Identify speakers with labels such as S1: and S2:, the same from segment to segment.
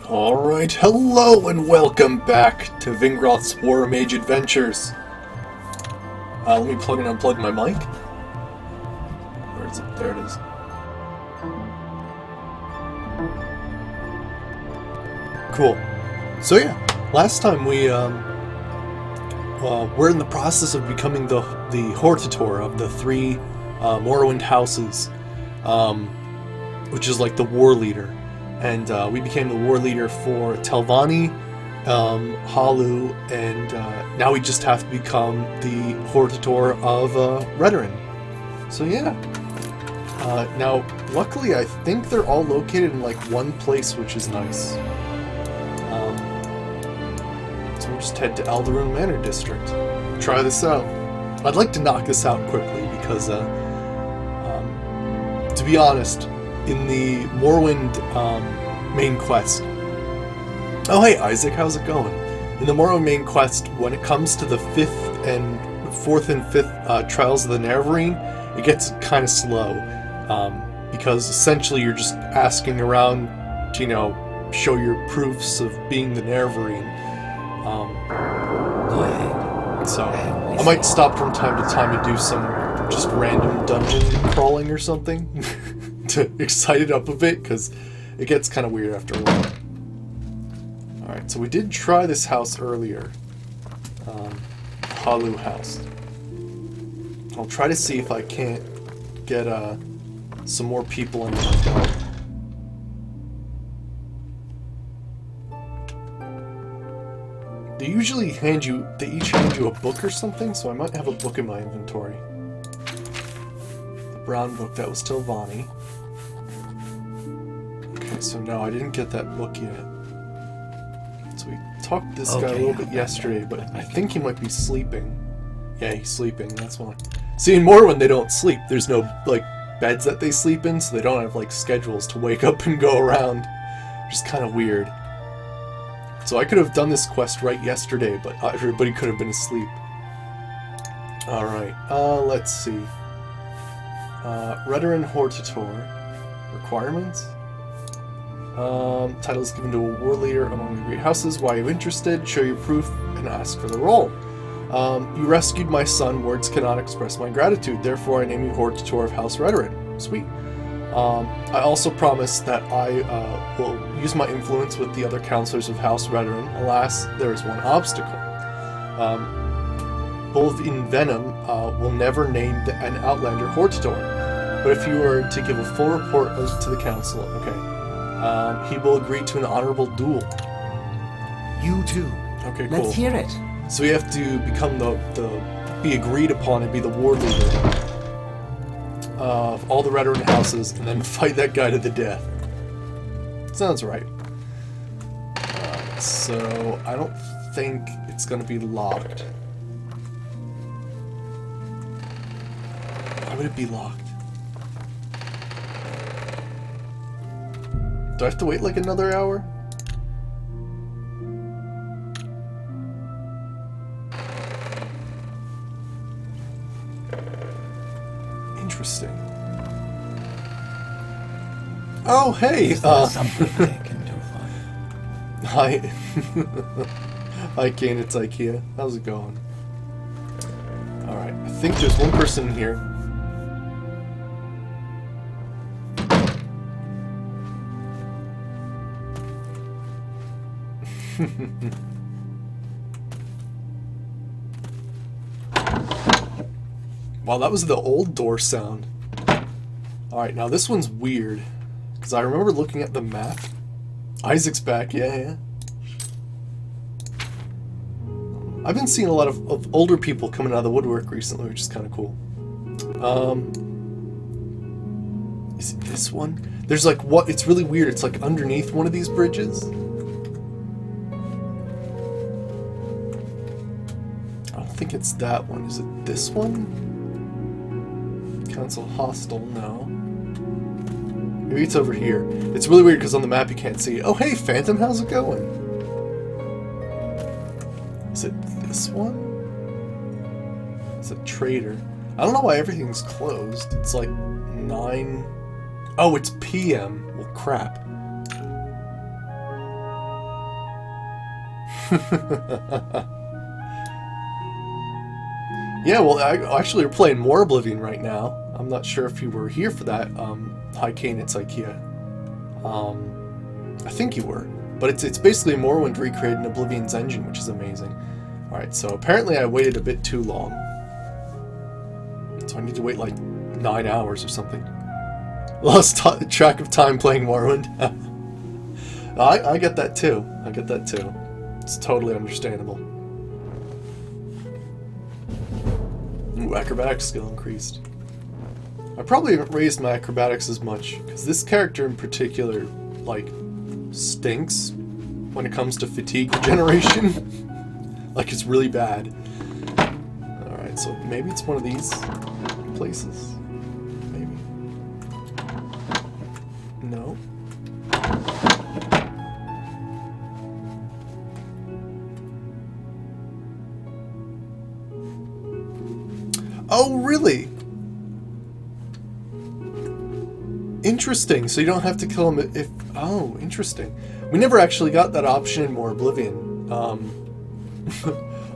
S1: Alright, hello and welcome back to Vingroth's War Mage Adventures. Let me plug and unplug my mic. Where is it? There it is. Cool. So yeah, last time we're in the process of becoming the Hortator of the three Morrowind houses, which is like the war leader. And we became the war leader for Telvanni, Halu, and now we just have to become the Hortator of Redoran. So yeah. Now, luckily, I think they're all located in like one place, which is nice. So we'll just head to Alderun Manor District. Try this out. I'd like to knock this out quickly because, to be honest, in the Morrowind main quest. Oh hey Isaac, how's it going? In the Morrowind main quest, when it comes to the fourth and fifth trials of the Nerevarine, it gets kind of slow because essentially you're just asking around to, you know, show your proofs of being the Nerevarine.
S2: Go ahead.
S1: So I might stop from time to time to do some just random dungeon crawling or something. To excite it up a bit, because it gets kind of weird after a while. Alright, so we did try this house earlier. Halu house. I'll try to see if I can't get some more people under my belt. They each hand you a book or something, so I might have a book in my inventory. The brown book, that was Telvanni. Okay, so no, I didn't get that book yet. So we talked to this guy a little bit yesterday, but I think he might be sleeping. Yeah, he's sleeping, that's why. See, in Morrowind they don't sleep. There's no, like, beds that they sleep in, so they don't have, like, schedules to wake up and go around. Which is kind of weird. So I could have done this quest right yesterday, but everybody could have been asleep. Alright, let's see. Redoran Hortator. Requirements? Title is given to a war leader among the great houses. Why are you interested? Show your proof and ask for the role. You rescued my son. Words cannot express my gratitude. Therefore, I name you Hortator of House Redoran. Sweet. I also promise that I will use my influence with the other counselors of House Redoran. Alas, there is one obstacle. Both in Venom will never name an Outlander Hortator. But if you were to give a full report to the council, okay. He will agree to an honorable duel.
S2: You too.
S1: Okay, cool.
S2: Let's hear it.
S1: So we have to become be agreed upon and be the war leader of all the Redoran houses, and then fight that guy to the death. Sounds right. So I don't think it's gonna be locked. Why would it be locked? Do I have to wait like another hour? Interesting. Oh, hey!
S2: Something I can do for you.
S1: Hi. Hi, Kane, it's IKEA. How's it going? Alright, I think there's one person in here. Wow, that was the old door sound. Alright, now this one's weird. Because I remember looking at the map. Isaac's back, yeah. I've been seeing a lot of older people coming out of the woodwork recently, which is kind of cool. Is it this one? There's like, what? It's really weird. It's like underneath one of these bridges. I don't think it's that one. Is it this one? Council Hostel, no. Maybe it's over here. It's really weird because on the map you can't see. Oh hey, Phantom, how's it going? Is it this one? It's a trader. I don't know why everything's closed. It's like 9... Oh, it's PM. Well, crap. Yeah, well, actually, we're playing Morroblivion right now. I'm not sure if you were here for that, High Canaan's IKEA. I think you were. But it's basically Morrowind recreated in Oblivion's engine, which is amazing. Alright, so apparently I waited a bit too long. So I need to wait like 9 hours or something. Lost track of time playing Morrowind. I get that too. I get that too. It's totally understandable. Ooh, acrobatics skill increased. I probably haven't raised my acrobatics as much, because this character in particular, like, stinks when it comes to fatigue regeneration. Like, it's really bad. Alright, so maybe it's one of these places. Maybe. No. Oh, really? Interesting. So you don't have to kill him if... Oh, interesting. We never actually got that option in Morroblivion.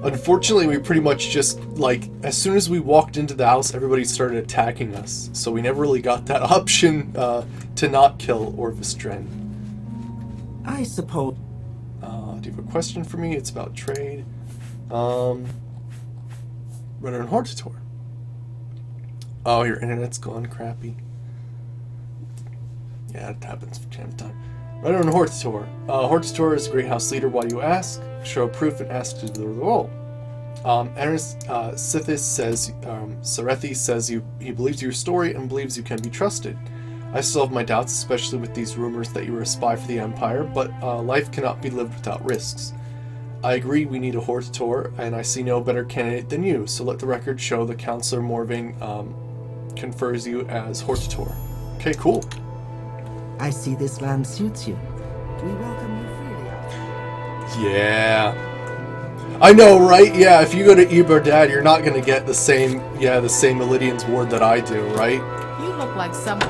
S1: Unfortunately, we pretty much just, like, as soon as we walked into the house, everybody started attacking us. So we never really got that option to not kill Orvistren.
S3: I suppose.
S1: Do you have a question for me? It's about trade. Runner and Hortator. Oh, your internet's gone crappy. Yeah, it happens from time to time. Runner and Hortator. Hortator is a great house leader. Why do you ask? Show proof and ask to do the role. Sithis says, Sarethi says he believes your story and believes you can be trusted. I still have my doubts, especially with these rumors that you were a spy for the Empire, but life cannot be lived without risks. I agree we need a Hortator, and I see no better candidate than you, so let the record show that Councillor Morvain confers you as Hortator. Okay, cool.
S3: I see this land suits you. We welcome you freely.
S1: Yeah. I know, right? Yeah, if you go to Iberdad, you're not gonna get the same Illidian's ward that I do, right?
S4: You look like someone.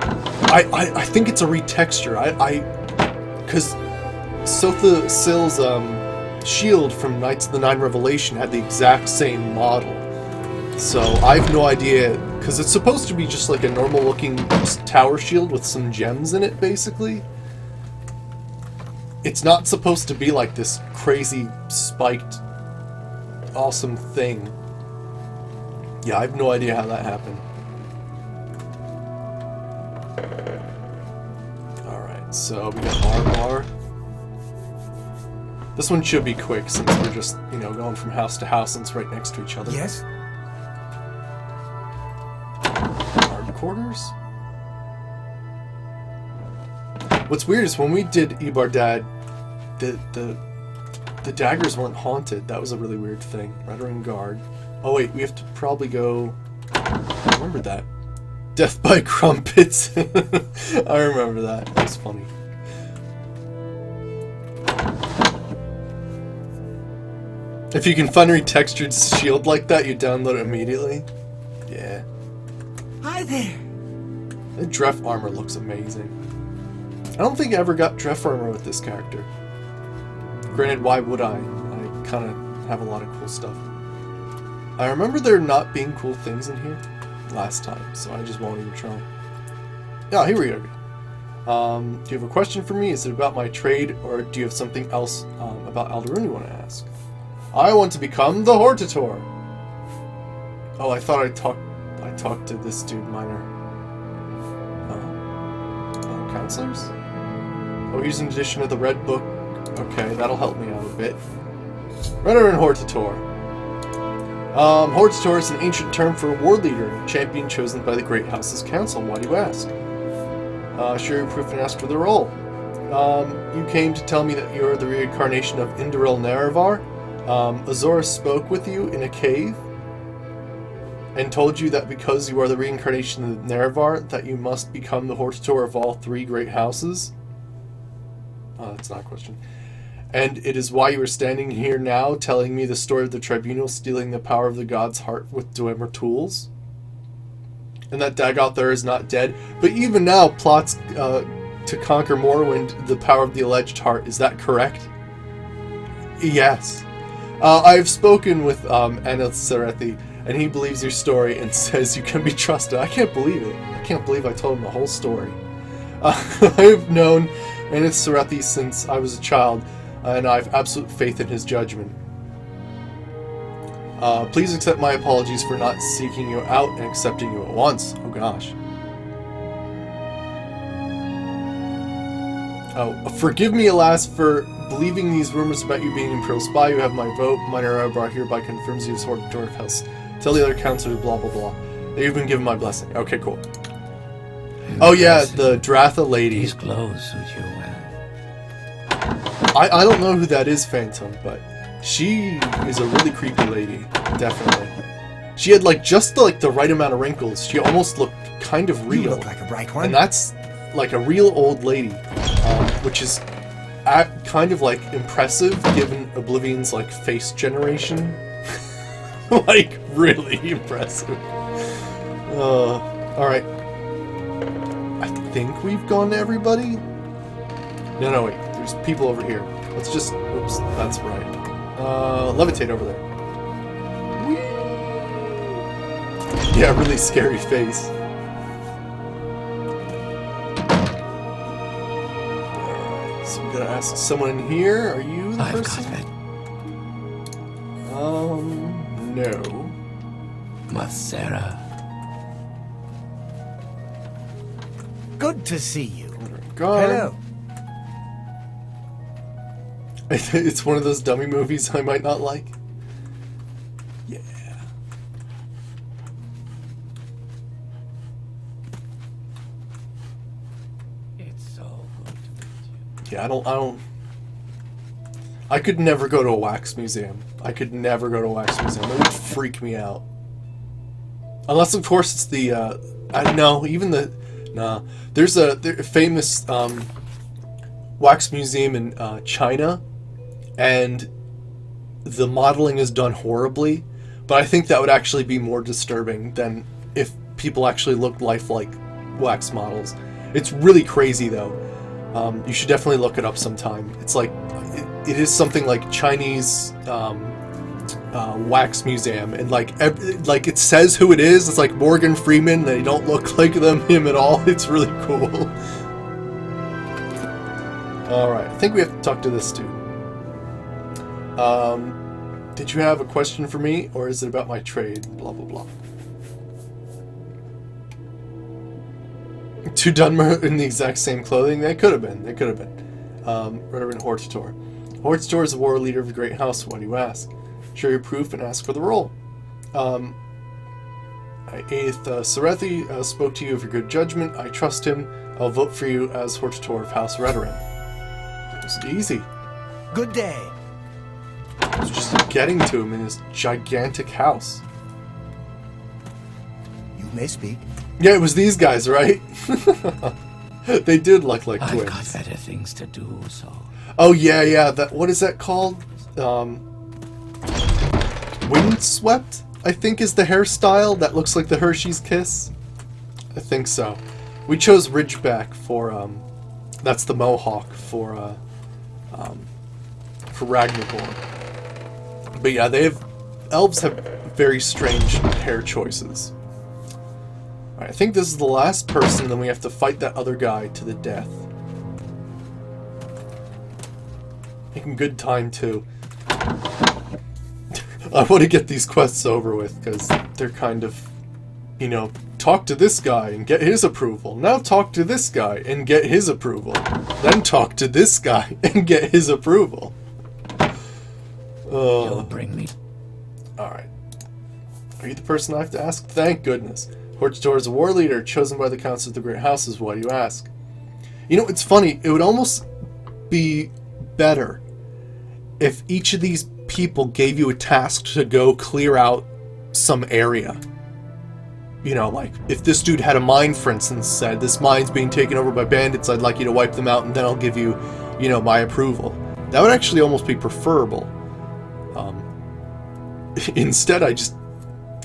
S1: I think it's a retexture. Because Sotha Sil's shield from Knights of the Nine Revelation had the exact same model. So I have no idea, because it's supposed to be just like a normal looking tower shield with some gems in it, basically. It's not supposed to be like this crazy spiked awesome thing. Yeah, I have no idea how that happened. Alright, so we got bar. This one should be quick since we're just, going from house to house and it's right next to each other.
S2: Yes?
S1: Guard quarters? What's weird is when we did Iberdad, the daggers weren't haunted. That was a really weird thing. Veteran guard. Oh wait, we have to probably go... I remember that. Death by Crumpets. I remember that. That was funny. If you can find a retextured shield like that, you download it immediately. Yeah.
S3: Hi there.
S1: The Dref armor looks amazing. I don't think I ever got Dref armor with this character. Granted, why would I? I kind of have a lot of cool stuff. I remember there not being cool things in here last time, so I just won't even try. Yeah, here we go. Do you have a question for me? Is it about my trade, or do you have something else about Alderun you want to ask? I want to become the Hortator. Oh, I thought I talked to this dude, Minor. Counselors? Oh, here's an edition of the Red Book. Okay, that'll help me out a bit. Runner and Hortator. Hortator is an ancient term for a war leader, a champion chosen by the Great House's council. Why do you ask? Share your proof and ask for the role. You came to tell me that you're the reincarnation of Indoril Nerevar. Azora spoke with you in a cave and told you that because you are the reincarnation of Nerevar, that you must become the Hortator of all three great houses. That's not a question. And it is why you are standing here now telling me the story of the tribunal stealing the power of the god's heart with Dwemer tools? And that Dagoth there is not dead, but even now plots to conquer Morrowind the power of the alleged heart. Is that correct? Yes. I've spoken with Anil Sarethi, and he believes your story and says you can be trusted. I can't believe it. I can't believe I told him the whole story. I've known Anil Sarethi since I was a child, and I have absolute faith in his judgment. Please accept my apologies for not seeking you out and accepting you at once. Oh gosh. Oh, forgive me, alas, for believing these rumors about you being Imperial spy. You have my vote. Minor Eyebrow hereby confirms you as Hortitor of House. Tell the other counselors, blah blah blah. That you've been given my blessing. Okay, cool. Oh yeah, the Dratha lady.
S2: These clothes suit you well.
S1: I don't know who that is, Phantom, but she is a really creepy lady. Definitely. She had like just the right amount of wrinkles. She almost looked kind of real.
S3: You look like a bright one.
S1: And that's like a real old lady, which is kind of like impressive given Oblivion's like face generation. Like really impressive. All right. I think we've gone to everybody. No, wait. There's people over here. Let's just. Oops, that's right. Levitate over there. Whee! Yeah, really scary face. So we gotta ask someone in here. Are you the person?
S2: Got it.
S1: No.
S2: Masera.
S3: Good to see you.
S1: Gone.
S3: Hello.
S1: It's one of those dummy movies I might not like. Yeah.
S2: It's so good to meet you.
S1: Yeah, I could never go to a wax museum. I could never go to a wax museum. It would freak me out. Unless, of course, it's the, nah. There's a famous, wax museum in, China, and the modeling is done horribly, but I think that would actually be more disturbing than if people actually looked lifelike wax models. It's really crazy, though. You should definitely look it up sometime. It's like, it is something like Chinese, wax museum, and like it says who it is. It's like Morgan Freeman. They don't look like him at all. It's really cool. All right, I think we have to talk to this dude. Did you have a question for me, or is it about my trade? Blah blah blah. Two Dunmer in the exact same clothing. They could have been. Reverend Hortitor. Hortitor is the war leader of the Great House. Why do you ask? Show your proof and ask for the roll. Aeth Sarethi spoke to you of your good judgment. I trust him. I'll vote for you as Hortitor of House Redoran. It's easy.
S3: Good day.
S1: It's just getting to him in his gigantic house.
S3: You may speak.
S1: Yeah, it was these guys, right? They did look like
S2: I've
S1: twins.
S2: got better things to do, so.
S1: Oh yeah. That what is that called? Windswept, I think, is the hairstyle that looks like the Hershey's Kiss. I think so. We chose Ridgeback for that's the mohawk for Ragnarborn. But yeah, elves have very strange hair choices. Alright, I think this is the last person, then we have to fight that other guy to the death. Making good time too. I want to get these quests over with, because they're kind of, talk to this guy and get his approval. Now talk to this guy and get his approval. Then talk to this guy and get his approval.
S2: You'll bring me.
S1: Alright. Are you the person I have to ask? Thank goodness. Hortitor is a war leader chosen by the Council of the Great Houses. Why do you ask? It's funny. It would almost be better if each of these people gave you a task to go clear out some area. Like, if this dude had a mine, for instance, said, this mine's being taken over by bandits, I'd like you to wipe them out, and then I'll give you, my approval. That would actually almost be preferable. Instead, I just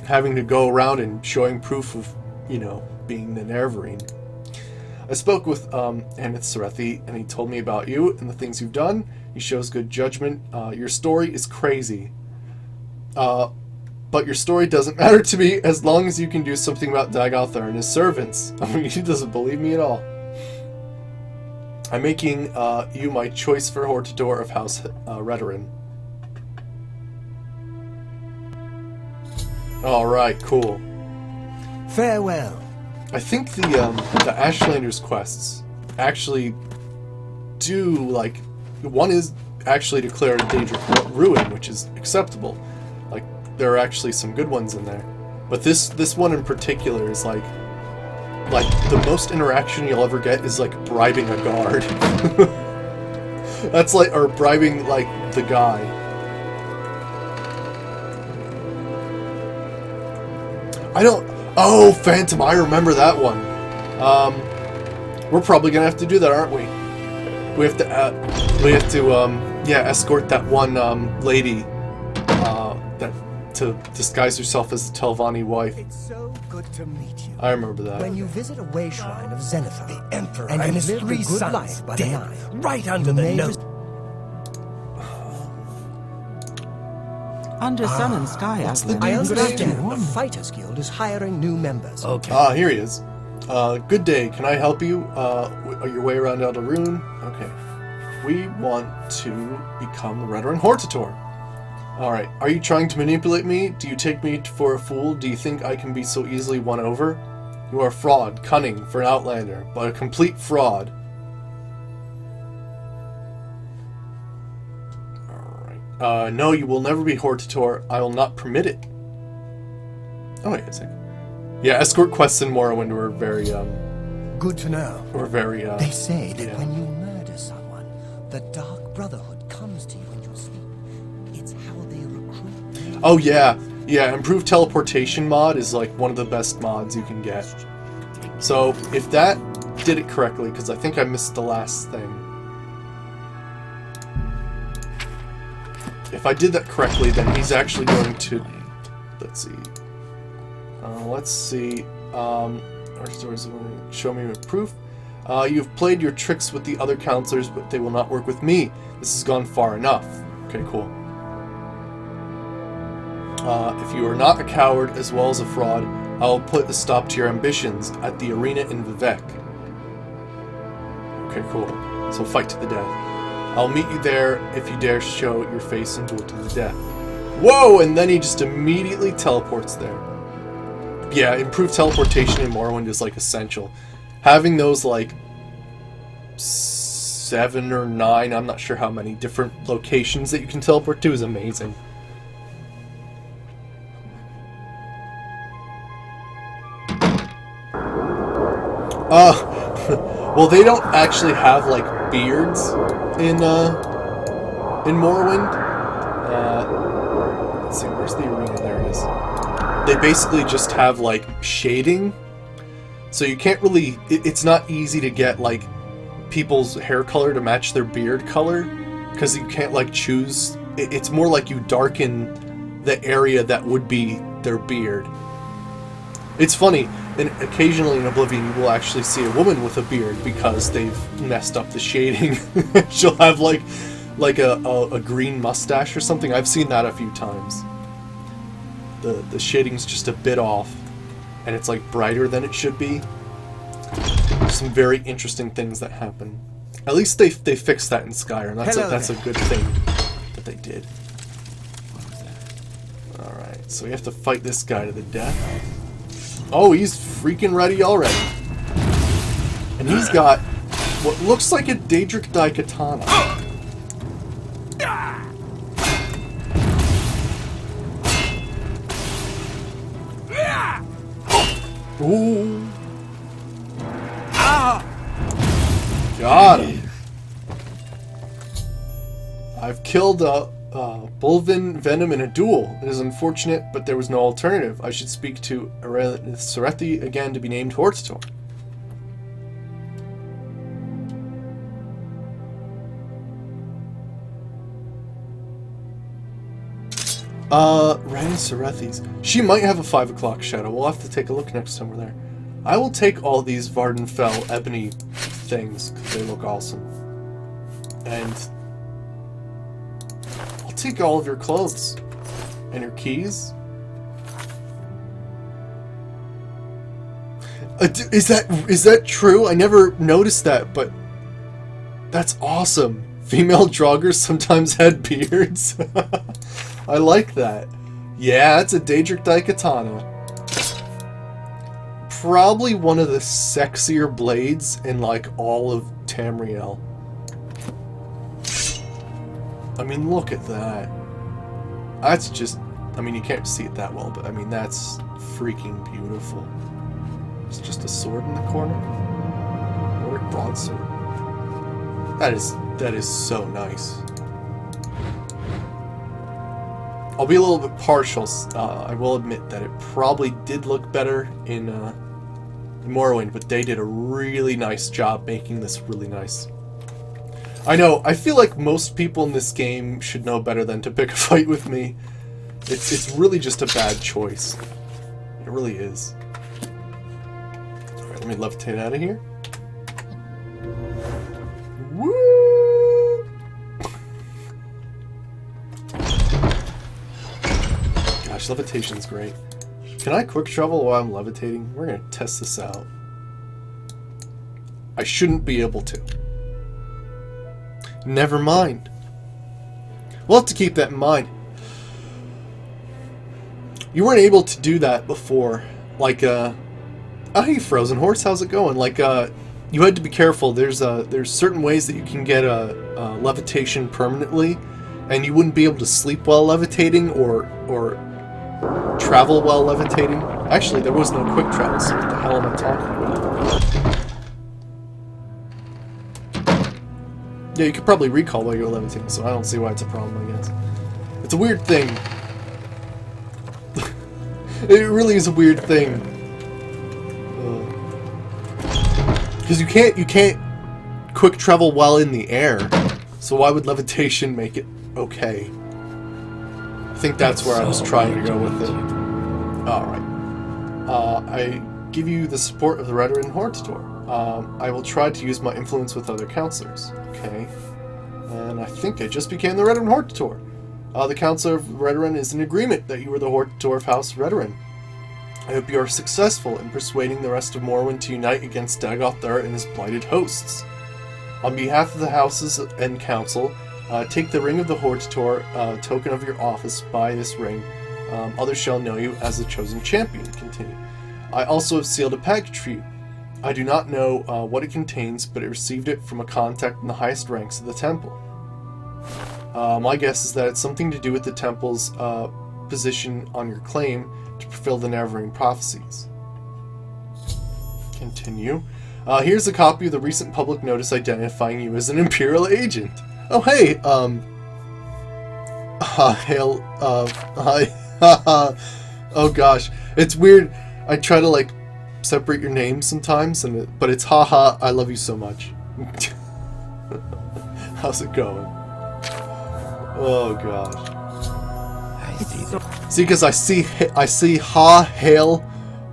S1: having to go around and showing proof of, being the Nervarine. I spoke with Anith Sarethi, and he told me about you and the things you've done. He shows good judgment. Your story is crazy. But your story doesn't matter to me as long as you can do something about Dagothar and his servants. I mean, he doesn't believe me at all. I'm making you my choice for Hortador of House Redoran. Alright, cool.
S3: Farewell.
S1: I think the Ashlanders quests actually do, like, one is actually declare a Daedric ruin, which is acceptable. Like, there are actually some good ones in there. But this one in particular is like the most interaction you'll ever get is like bribing a guard. That's like, or bribing like the guy. Oh, Phantom, I remember that one. We're probably gonna have to do that, aren't we? We have to, yeah, escort that one, lady, to disguise herself as the Telvanni wife.
S4: It's so good to meet you.
S1: I remember that.
S4: When you visit a way shrine of Zenithar,
S2: The Emperor
S4: and
S2: and
S4: you
S2: his
S4: live a
S2: 3
S4: good
S2: sons
S4: life by the
S2: dead,
S4: knife,
S2: right under
S4: you
S2: the
S4: may
S2: nose.
S3: Under Sun and Sky,
S2: what's the
S3: Aslan.
S4: I
S2: Good
S4: understand
S2: idea.
S4: the Fighters Guild is hiring new members.
S2: Okay.
S1: Here he is. Good day. Can I help you? Your way around Eldaroon? Okay. We want to become the Redoran Hortator. Alright. Are you trying to manipulate me? Do you take me for a fool? Do you think I can be so easily won over? You are a fraud, cunning for an outlander, but a complete fraud. Alright. No, you will never be Hortator. I will not permit it. Oh, wait a second. Yeah, escort quests in Morrowind were very,
S4: Good to know. They say that
S1: yeah.
S4: when you murder someone, the Dark Brotherhood comes to you in your sleep. It's how they recruit.
S1: Oh yeah, yeah. Improved teleportation mod is like one of the best mods you can get. So if that did it correctly, because I think I missed the last thing. If I did that correctly, then he's actually going to. Let's see. Show me proof. You've played your tricks with the other counselors, but they will not work with me. This has gone far enough. Okay, cool. If you are not a coward as well as a fraud, I will put a stop to your ambitions at the arena in Vivek. Okay, cool. So fight to the death. I'll meet you there if you dare show your face and duel to the death. Whoa! And then he just immediately teleports there. Yeah, improved teleportation in Morrowind is like essential. Having those like 7 or 9, I'm not sure how many different locations that you can teleport to is amazing. Well, they don't actually have like beards in Morrowind. Let's see, where's the arena? There it is. They basically just have like shading, so you can't really. It's not easy to get like people's hair color to match their beard color, because you can't like choose. It's more like you darken the area that would be their beard. It's funny, and occasionally in Oblivion you will actually see a woman with a beard because they've messed up the shading. She'll have like a green mustache or something. I've seen that a few times. The shading's just a bit off, and it's like brighter than it should be. There's some very interesting things that happen. At least they fixed that in Skyrim. That's a good thing that they did. Alright, so we have to fight this guy to the death. Oh, he's freaking ready already. And he's got what looks like a Daedric Daikatana. Ooh. Got him. I've killed Bulvin Venom in a duel. It is unfortunate, but there was no alternative. I should speak to Serethi again to be named Hortator. Ren Serethi's. She might have a 5 o'clock shadow. We'll have to take a look next time we're there. I will take all these Vardenfell ebony things, because they look awesome. And take all of your clothes. And your keys. Is that true? I never noticed that, but that's awesome. Female joggers sometimes had beards. I like that. Yeah, it's a Daedric Daikatana. Probably one of the sexier blades in like all of Tamriel. I mean, look at that. That's just, I mean, you can't see it that well, but I mean, that's freaking beautiful. It's just a sword in the corner. Or a broadsword. That is so nice. I'll be a little bit partial. I will admit that it probably did look better in Morrowind, but they did a really nice job making this really nice. I know, I feel like most people in this game should know better than to pick a fight with me. It's really just a bad choice. It really is. Alright, let me levitate out of here. Woo! Gosh, levitation's great. Can I quick travel while I'm levitating? We're gonna test this out. I shouldn't be able to. Never mind. We'll have to keep that in mind. You weren't able to do that before. Like, oh, hey, Frozen Horse, how's it going? Like, you had to be careful. There's certain ways that you can get levitation permanently, and you wouldn't be able to sleep while levitating or travel while levitating. Actually, there was no quick travel, so what the hell am I talking about? Yeah, you could probably recall while you're levitating, so I don't see why it's a problem, I guess. It's a weird thing. It really is a weird thing. Because you can't quick travel while in the air, so why would levitation make it okay? I think that's where I was trying to go with it. Alright. I give you the support of the Redoran Hortator. I will try to use my influence with other counselors. Okay. And I think I just became the Redoran Hortator. The Council of Redoran is in agreement that you are the Hortator of House Redoran. I hope you are successful in persuading the rest of Morrowind to unite against Dagoth Ur and his blighted hosts. On behalf of the houses and council, take the Ring of the Hortator, token of your office. By this ring, others shall know you as the chosen champion. Continue. I also have sealed a package for you. I do not know what it contains, but I received it from a contact in the highest ranks of the temple. My guess is that it's something to do with the temple's position on your claim to fulfill the Neverwing prophecies. Continue. Here's a copy of the recent public notice identifying you as an Imperial agent. Oh, hey, hail, hi, oh gosh, it's weird. I try to, like, separate your names sometimes, but it's haha, I love you so much. How's it going? Oh gosh. See, because I see ha, hail,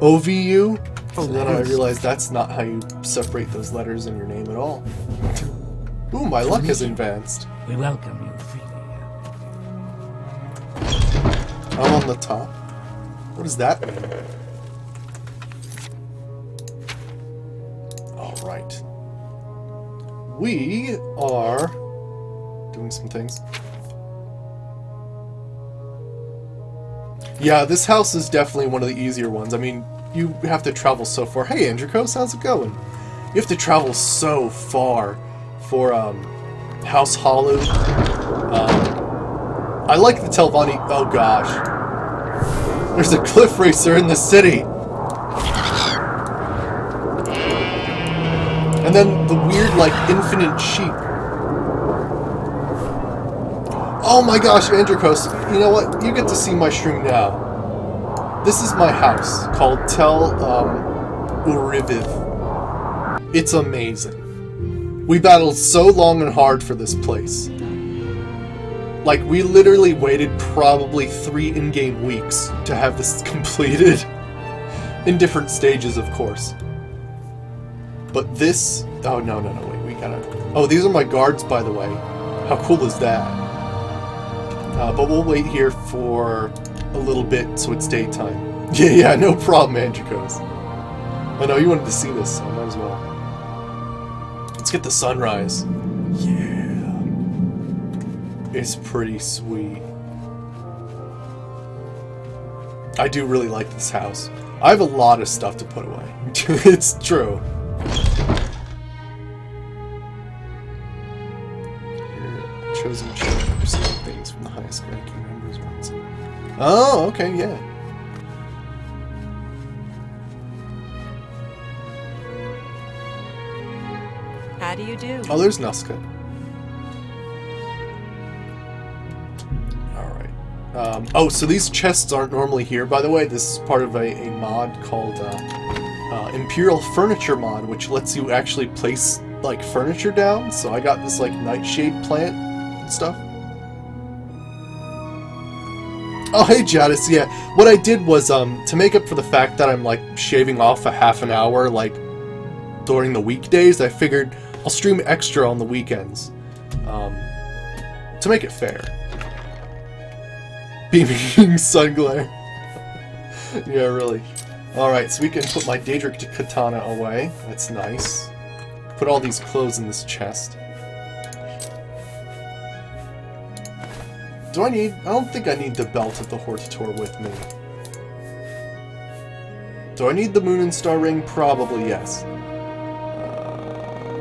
S1: OVU, and then I realize that's not how you separate those letters in your name at all. Ooh, my luck has advanced.
S2: We welcome you freely.
S1: I'm on the top. What does that mean? Alright. We are doing some things. Yeah, this house is definitely one of the easier ones. I mean, you have to travel so far. Hey, Andrikos, how's it going? You have to travel so far for House Hollow. I like the Telvanni. Oh gosh, there's a cliff racer in the city, and then the weird, like, infinite sheep. Oh my gosh, Andrikos, you know what? You get to see my stream now. This is my house, called Tel Urivith. It's amazing. We battled so long and hard for this place. Like, we literally waited probably 3 in-game weeks to have this completed. In different stages, of course. But this... Oh, no, wait, we gotta... Oh, these are my guards, by the way. How cool is that? But we'll wait here for a little bit so it's daytime. Yeah, no problem, Andrikos. I know you wanted to see this, so I might as well. Let's get the sunrise. Yeah. It's pretty sweet. I do really like this house. I have a lot of stuff to put away. It's true. Your chosen children receive things from the highest ranking members once. Oh, okay, yeah.
S5: How do you do?
S1: Oh, there's Nuska. Alright. Oh, so these chests aren't normally here, by the way. This is part of a mod called Imperial Furniture mod, which lets you actually place, like, furniture down. So I got this, like, nightshade plant and stuff. Oh, hey, Jadis, yeah. What I did was, to make up for the fact that I'm, like, shaving off a half an hour, like, during the weekdays, I figured I'll stream extra on the weekends, to make it fair. Beaming sun glare. Yeah, really. Alright, so we can put my Daedric katana away. That's nice. Put all these clothes in this chest. Do I need... I don't think I need the belt of the Hortator with me. Do I need the Moon and Star Ring? Probably yes.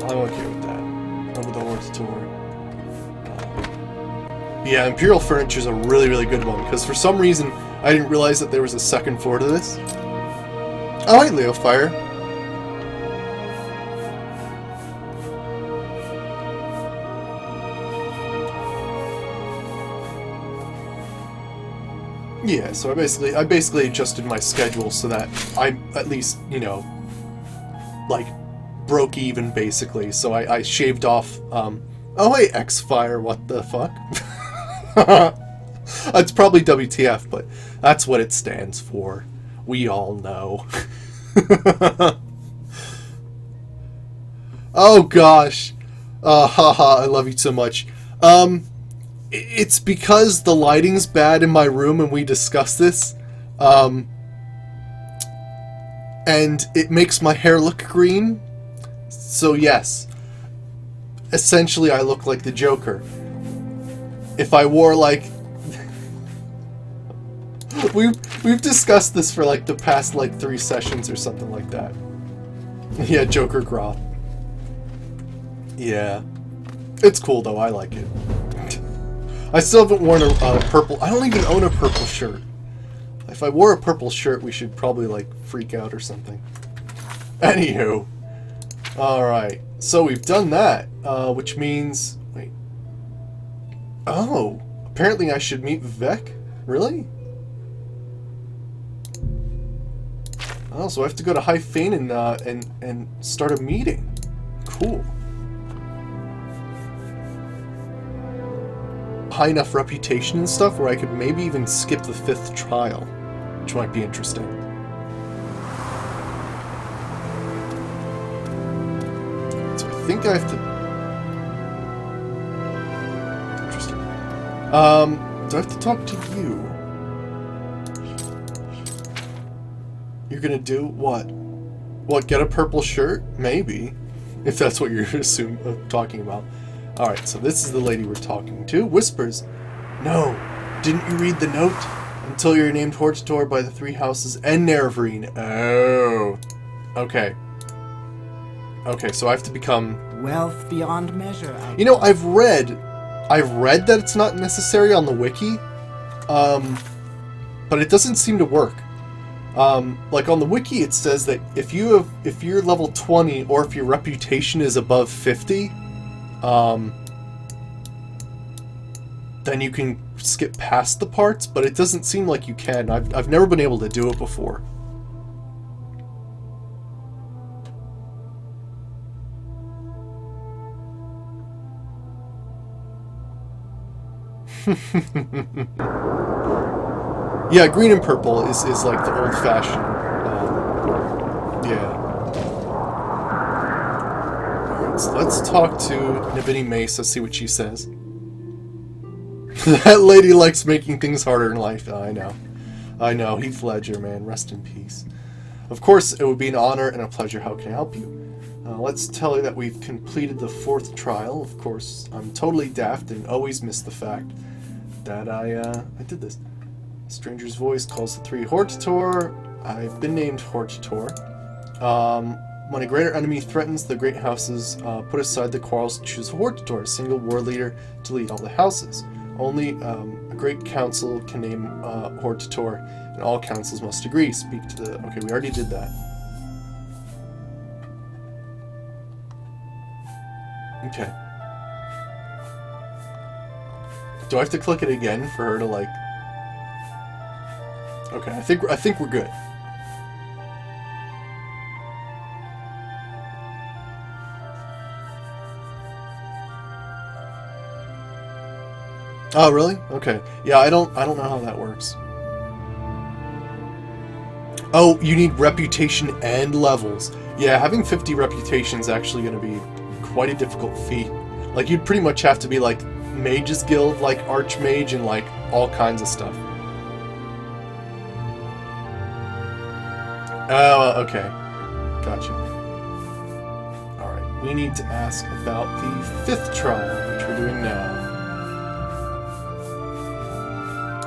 S1: I'm okay with that. Over the Hortator. Yeah, Imperial Furniture is a really, really good one, because for some reason, I didn't realize that there was a second floor to this. Oh, hi, Leo Fire. Yeah, so I basically adjusted my schedule so that I at least, you know, like, broke even, basically. So I shaved off, oh hey, X-Fire, what the fuck? It's probably WTF, but that's what it stands for. We all know. Oh gosh. Haha, I love you so much. It's because the lighting's bad in my room and we discussed this. And it makes my hair look green. So yes, essentially I look like the Joker. If I wore like... We've discussed this for like the past like 3 sessions or something like that. Yeah, Joker Groth. Yeah. It's cool though, I like it. I still haven't worn a purple... I don't even own a purple shirt. If I wore a purple shirt, we should probably like freak out or something. Anywho. Alright, so we've done that, which means... Wait. Oh, apparently I should meet Vivek? Really? Oh, so I have to go to High Fane and start a meeting. Cool. High enough reputation and stuff where I could maybe even skip the 5th trial, which might be interesting. So I think I have to... Interesting. Do I have to talk to you? You're gonna do what? What, get a purple shirt? Maybe. If that's what you're talking about. Alright, so this is the lady we're talking to. Whispers. No. Didn't you read the note? Until you're named Hortator by the 3 houses and Nerevarine. Oh. Okay. Okay, so I have to become...
S3: Wealth beyond measure.
S1: You know, I've read that it's not necessary on the wiki. But it doesn't seem to work. Like on the wiki it says that if you're level 20 or if your reputation is above 50, then you can skip past the parts, but it doesn't seem like you can. I've never been able to do it before. Yeah, green and purple is like the old-fashioned, yeah. Alright, so let's talk to Navini Mace, let's see what she says. That lady likes making things harder in life. I know. I know. Heath Ledger, man. Rest in peace. Of course, it would be an honor and a pleasure. How can I help you? Let's tell you that we've completed the 4th trial. Of course, I'm totally daft and always miss the fact that I did this. Stranger's voice calls the 3 Hortator. I've been named Hortator. When a greater enemy threatens the great houses, put aside the quarrels and choose a Hortator, a single war leader to lead all the houses. Only a great council can name Hortator, and all councils must agree. Speak to the... Okay, we already did that. Okay. Do I have to click it again for her to, like... Okay, I think we're good. Oh, really? Okay. Yeah, I don't know how that works. Oh, you need reputation and levels. Yeah, having 50 reputation is actually going to be quite a difficult feat. Like, you'd pretty much have to be, like, Mage's Guild, like Archmage, and, like, all kinds of stuff. Oh, okay. Gotcha. Alright, we need to ask about the 5th trial, which we're doing now.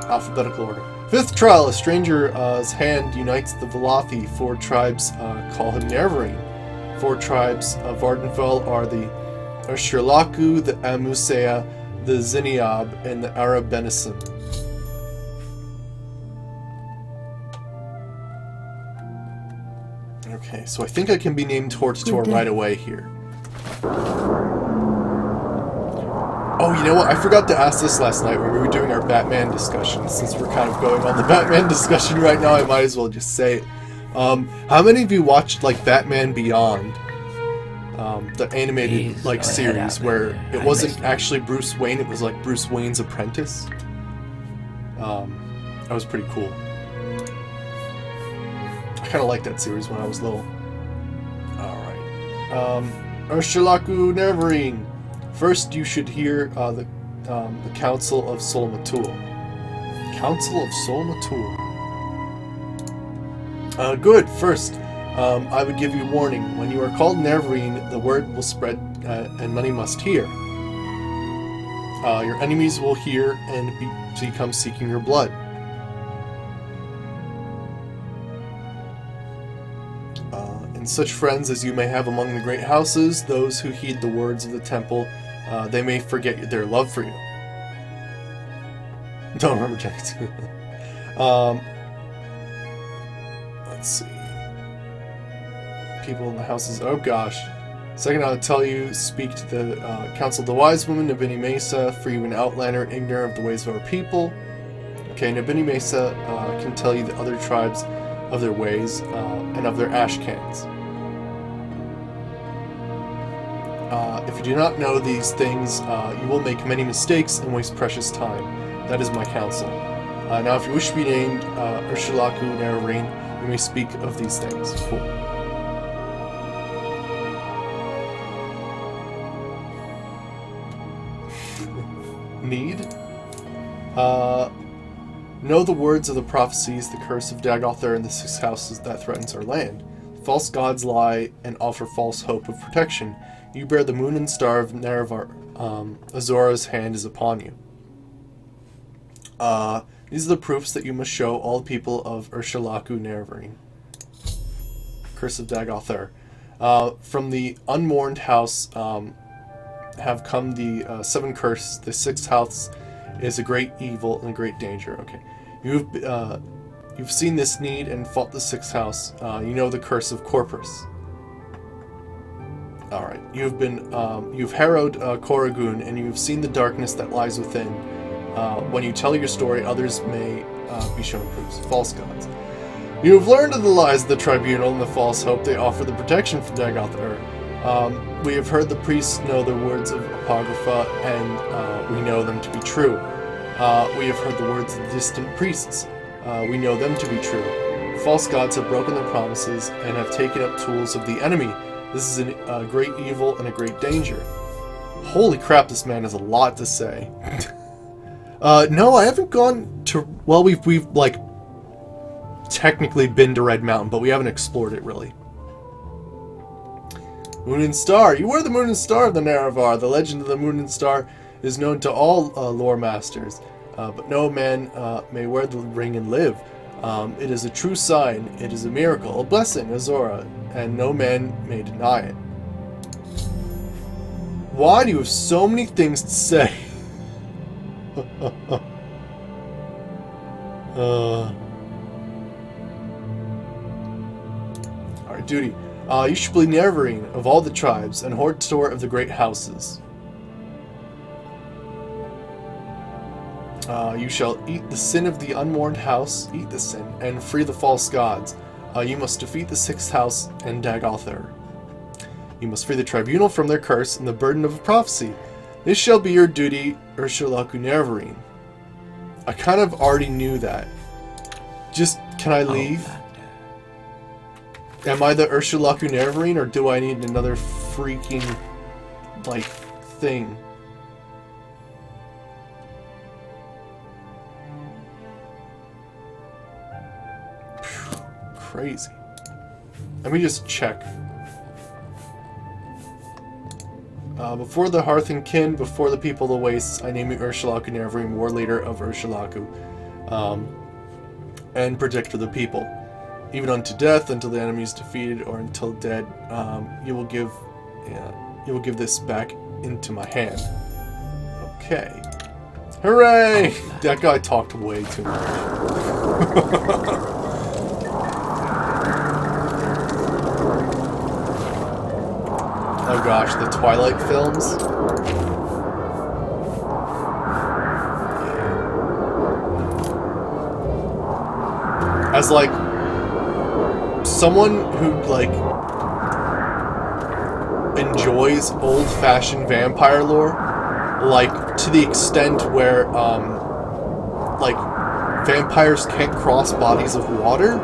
S1: Alphabetical order. 5th trial, a stranger's hand unites the Velothi. 4 tribes call him Nervarine. 4 tribes of Vardenfell are the Ursulaku, the Amusea, the Zinniab, and the Arabenison. Okay, so I think I can be named Hortator right away here. Oh, you know what? I forgot to ask this last night when we were doing our Batman discussion. Since we're kind of going on the Batman discussion right now, I might as well just say it. How many of you watched, like, Batman Beyond? The animated, like, series where it wasn't actually Bruce Wayne, it was, like, Bruce Wayne's apprentice? That was pretty cool. I kind of liked that series when I was little. Alright. Ursulaku Nervarine. First, you should hear the Council of Solmatul. Council of Solmatul. Good. First, I would give you warning. When you are called Nervarine, the word will spread, and many must hear. Your enemies will hear and become seeking your blood. And such friends as you may have among the great houses, those who heed the words of the temple, they may forget their love for you. Don't remember Jack's. Let's see. People in the houses. Oh gosh. Second, I'll tell you, speak to the Council of the Wise Women, Nabini Mesa, for you an outlander, ignorant of the ways of our people. Okay, Nabini Mesa can tell you the other tribes of their ways and of their ashcans. If you do not know these things, you will make many mistakes and waste precious time. That is my counsel. Now, if you wish to be named Ursulaku Nervarine, you may speak of these things. Cool. Need? Know the words of the prophecies, the curse of Dagother, and the 6 houses that threatens our land. False gods lie and offer false hope of protection. You bear the moon and star of Nerevar. Azora's hand is upon you. These are the proofs that you must show all the people of Ursulaku Nervarine. Curse of Dagother. From the unmourned house have come the 7 curses. The 6th house is a great evil and a great danger. Okay. You've seen this need and fought the 6th house. You know the curse of Corpus. Alright. You've harrowed Koragun, and you've seen the darkness that lies within. When you tell your story, others may be shown proofs. False gods. You have learned of the lies of the tribunal and the false hope they offer the protection from Dagother. We have heard the priests know the words of Apocrypha, and we know them to be true. We have heard the words of the distant priests. We know them to be true. False gods have broken their promises and have taken up tools of the enemy. This is a great evil and a great danger. Holy crap, this man has a lot to say. No, I haven't gone to... Well, we've like, technically been to Red Mountain, but we haven't explored it, really. Moon and Star. You are the Moon and Star of the Nerevar. The legend of the Moon and Star is known to all lore masters, but no man may wear the ring and live. It is a true sign. It is a miracle, a blessing, a Zora, and no man may deny it. Why do you have so many things to say? Alright, duty. You should be Nerevarine of all the tribes and Hortor of the great houses. You shall eat the sin of the unmourned house, eat the sin, and free the false gods. You must defeat the sixth house and Dagother. You must free the tribunal from their curse and the burden of a prophecy. This shall be your duty, Urshulaku Nerevarine. I kind of already knew that. Just, can I leave? Am I the Urshulaku Nerevarine, or do I need another freaking, like, thing? Phew, crazy. Let me just check. Before the hearth and kin, before the people of the wastes, I name you Urshulaku Nerevarine, war leader of Urshulaku, and protector of the people. Even unto death, until the enemy is defeated, or until dead, you will give this back into my hand. Okay. Hooray! That guy talked way too much. Oh gosh, the Twilight films. Yeah. As like someone who like enjoys old-fashioned vampire lore, like to the extent where like vampires can't cross bodies of water,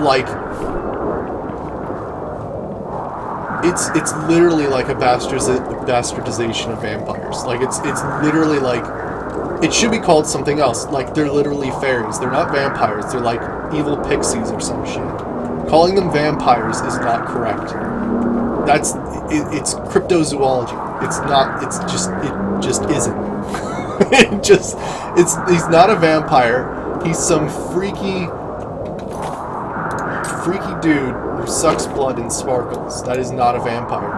S1: like it's literally like a bastardization of vampires. Like it's literally like, it should be called something else. Like they're literally fairies. They're not vampires. They're like evil pixies or some shit. Calling them vampires is not correct. It's cryptozoology. It's not. It just isn't. He's not a vampire. He's some freaky dude who sucks blood and sparkles. That is not a vampire.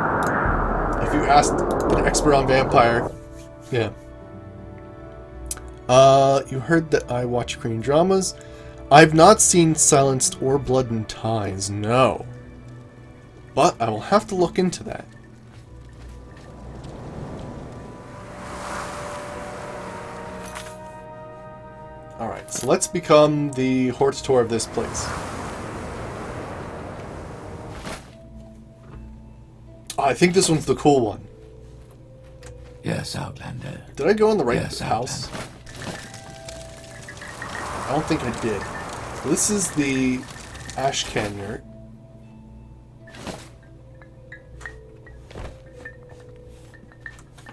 S1: If you asked an expert on vampire, yeah. You heard that I watch Korean dramas. I've not seen Silenced or Blood and Ties, no. But I will have to look into that. Alright, so let's become the Hortator of this place. Oh, I think this one's the cool one.
S2: Yes, Outlander.
S1: Did I go in the right
S2: Yes,
S1: house? I don't think I did. So this is the Ashcan yurt.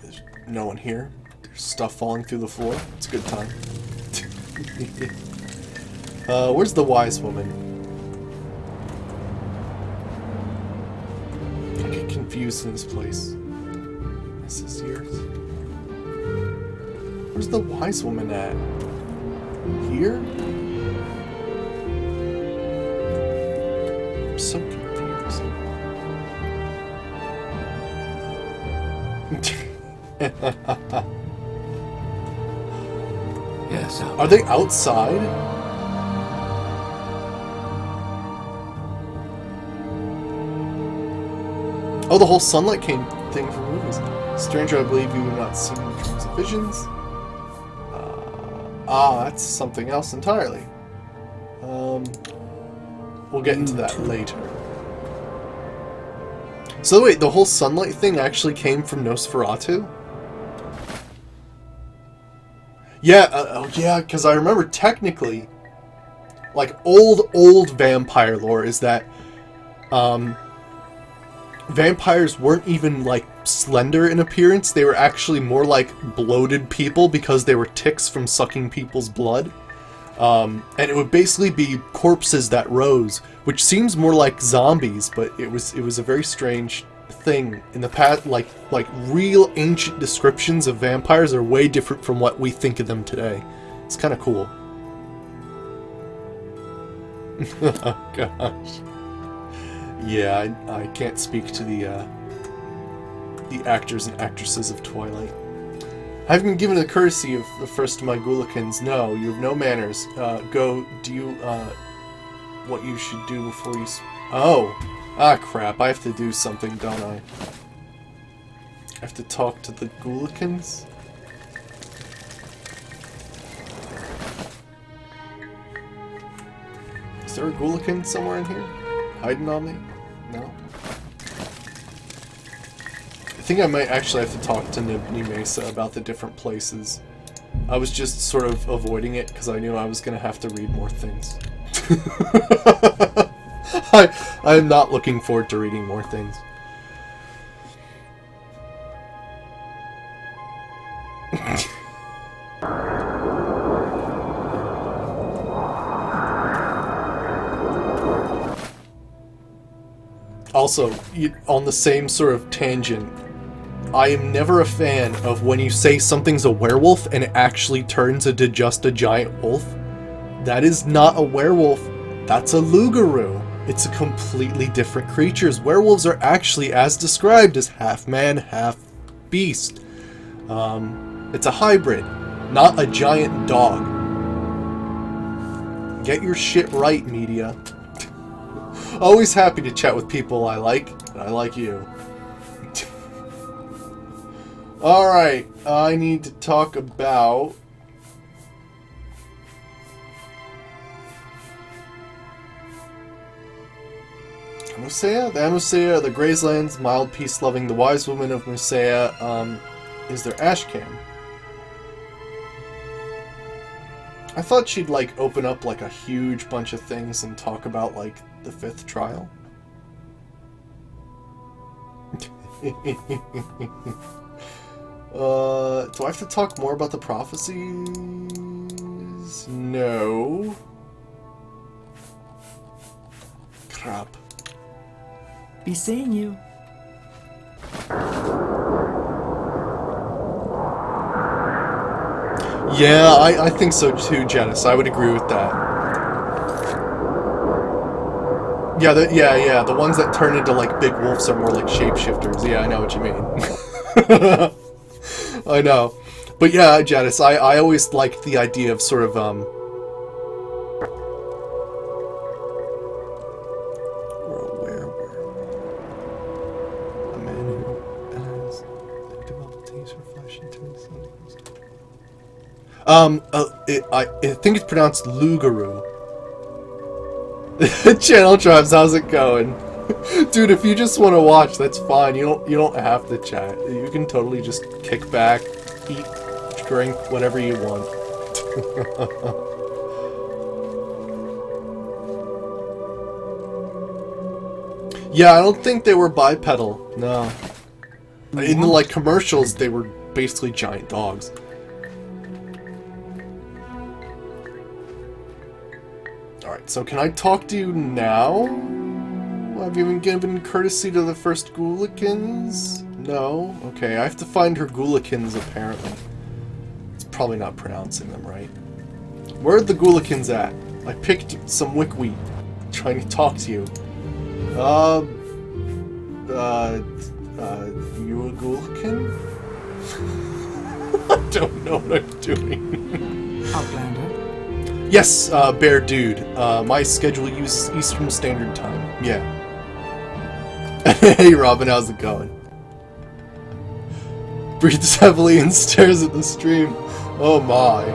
S1: There's no one here. There's stuff falling through the floor. It's a good time. Where's the wise woman? I get confused in this place. This is yours. Where's the wise woman at? Here? I'm so confused.
S2: Yes,
S1: Are they outside? Oh, the whole sunlight thing from movies. Stranger, I believe you have not seen dreams and visions. That's something else entirely. We'll get into that later. So wait, the whole sunlight thing actually came from Nosferatu? Yeah, yeah, because I remember technically, like, old vampire lore is that, vampires weren't even, like, slender in appearance. They were actually more like bloated people because they were ticks from sucking people's blood. And it would basically be corpses that rose, which seems more like zombies, but it was a very strange thing. In the past, like real ancient descriptions of vampires are way different from what we think of them today. It's kind of cool. Oh gosh. Yeah, I can't speak to the actors and actresses of Twilight. I've been given the courtesy of the first of my Goulikins. No, you have no manners. Go, do you, what you should do before you oh! Ah, crap, I have to do something, don't I? I have to talk to the Goulikins? Is there a Goulikin somewhere in here? Hiding on me? No? I think I might actually have to talk to Nibni Mesa about the different places. I was just sort of avoiding it because I knew I was going to have to read more things. I am not looking forward to reading more things. Also, on the same sort of tangent, I am never a fan of when you say something's a werewolf and it actually turns into just a giant wolf. That is not a werewolf, that's a Lugaroo. It's a completely different creature. Werewolves are actually, as described, as half man, half beast. It's a hybrid, not a giant dog. Get your shit right, media. Always happy to chat with people I like, and I like you. Alright, I need to talk about... Musea? The Musea, the Grayslands, mild, peace-loving, the wise woman of Musea, is their ashcan. I thought she'd, like, open up, like, a huge bunch of things and talk about, like, the 5th trial. Do I have to talk more about the prophecies? No. Crap.
S3: Be seeing you.
S1: Yeah, I think so too, Janice. I would agree with that. Yeah, the ones that turn into like big wolves are more like shapeshifters. Yeah, I know what you mean. I know. But yeah, Janice, I always liked the idea of sort of I think it's pronounced Lugaroo. Channel Tribes, how's it going? Dude, if you just want to watch, that's fine. You don't have to chat. You can totally just kick back, eat, drink, whatever you want. Yeah, I don't think they were bipedal. No. In the like commercials, they were basically giant dogs. Alright, so can I talk to you now? Have you been given courtesy to the first Goulikins? No? Okay, I have to find her Goulikins, apparently. It's probably not pronouncing them right. Where are the Goulikins at? I picked some wickweed, trying to talk to you. You a Goulikin? I don't know what I'm doing.
S3: Outlander.
S1: Yes, Bear Dude. My schedule uses Eastern Standard Time. Yeah. Hey, Robin, how's it going? Breathes heavily and stares at the stream. Oh my.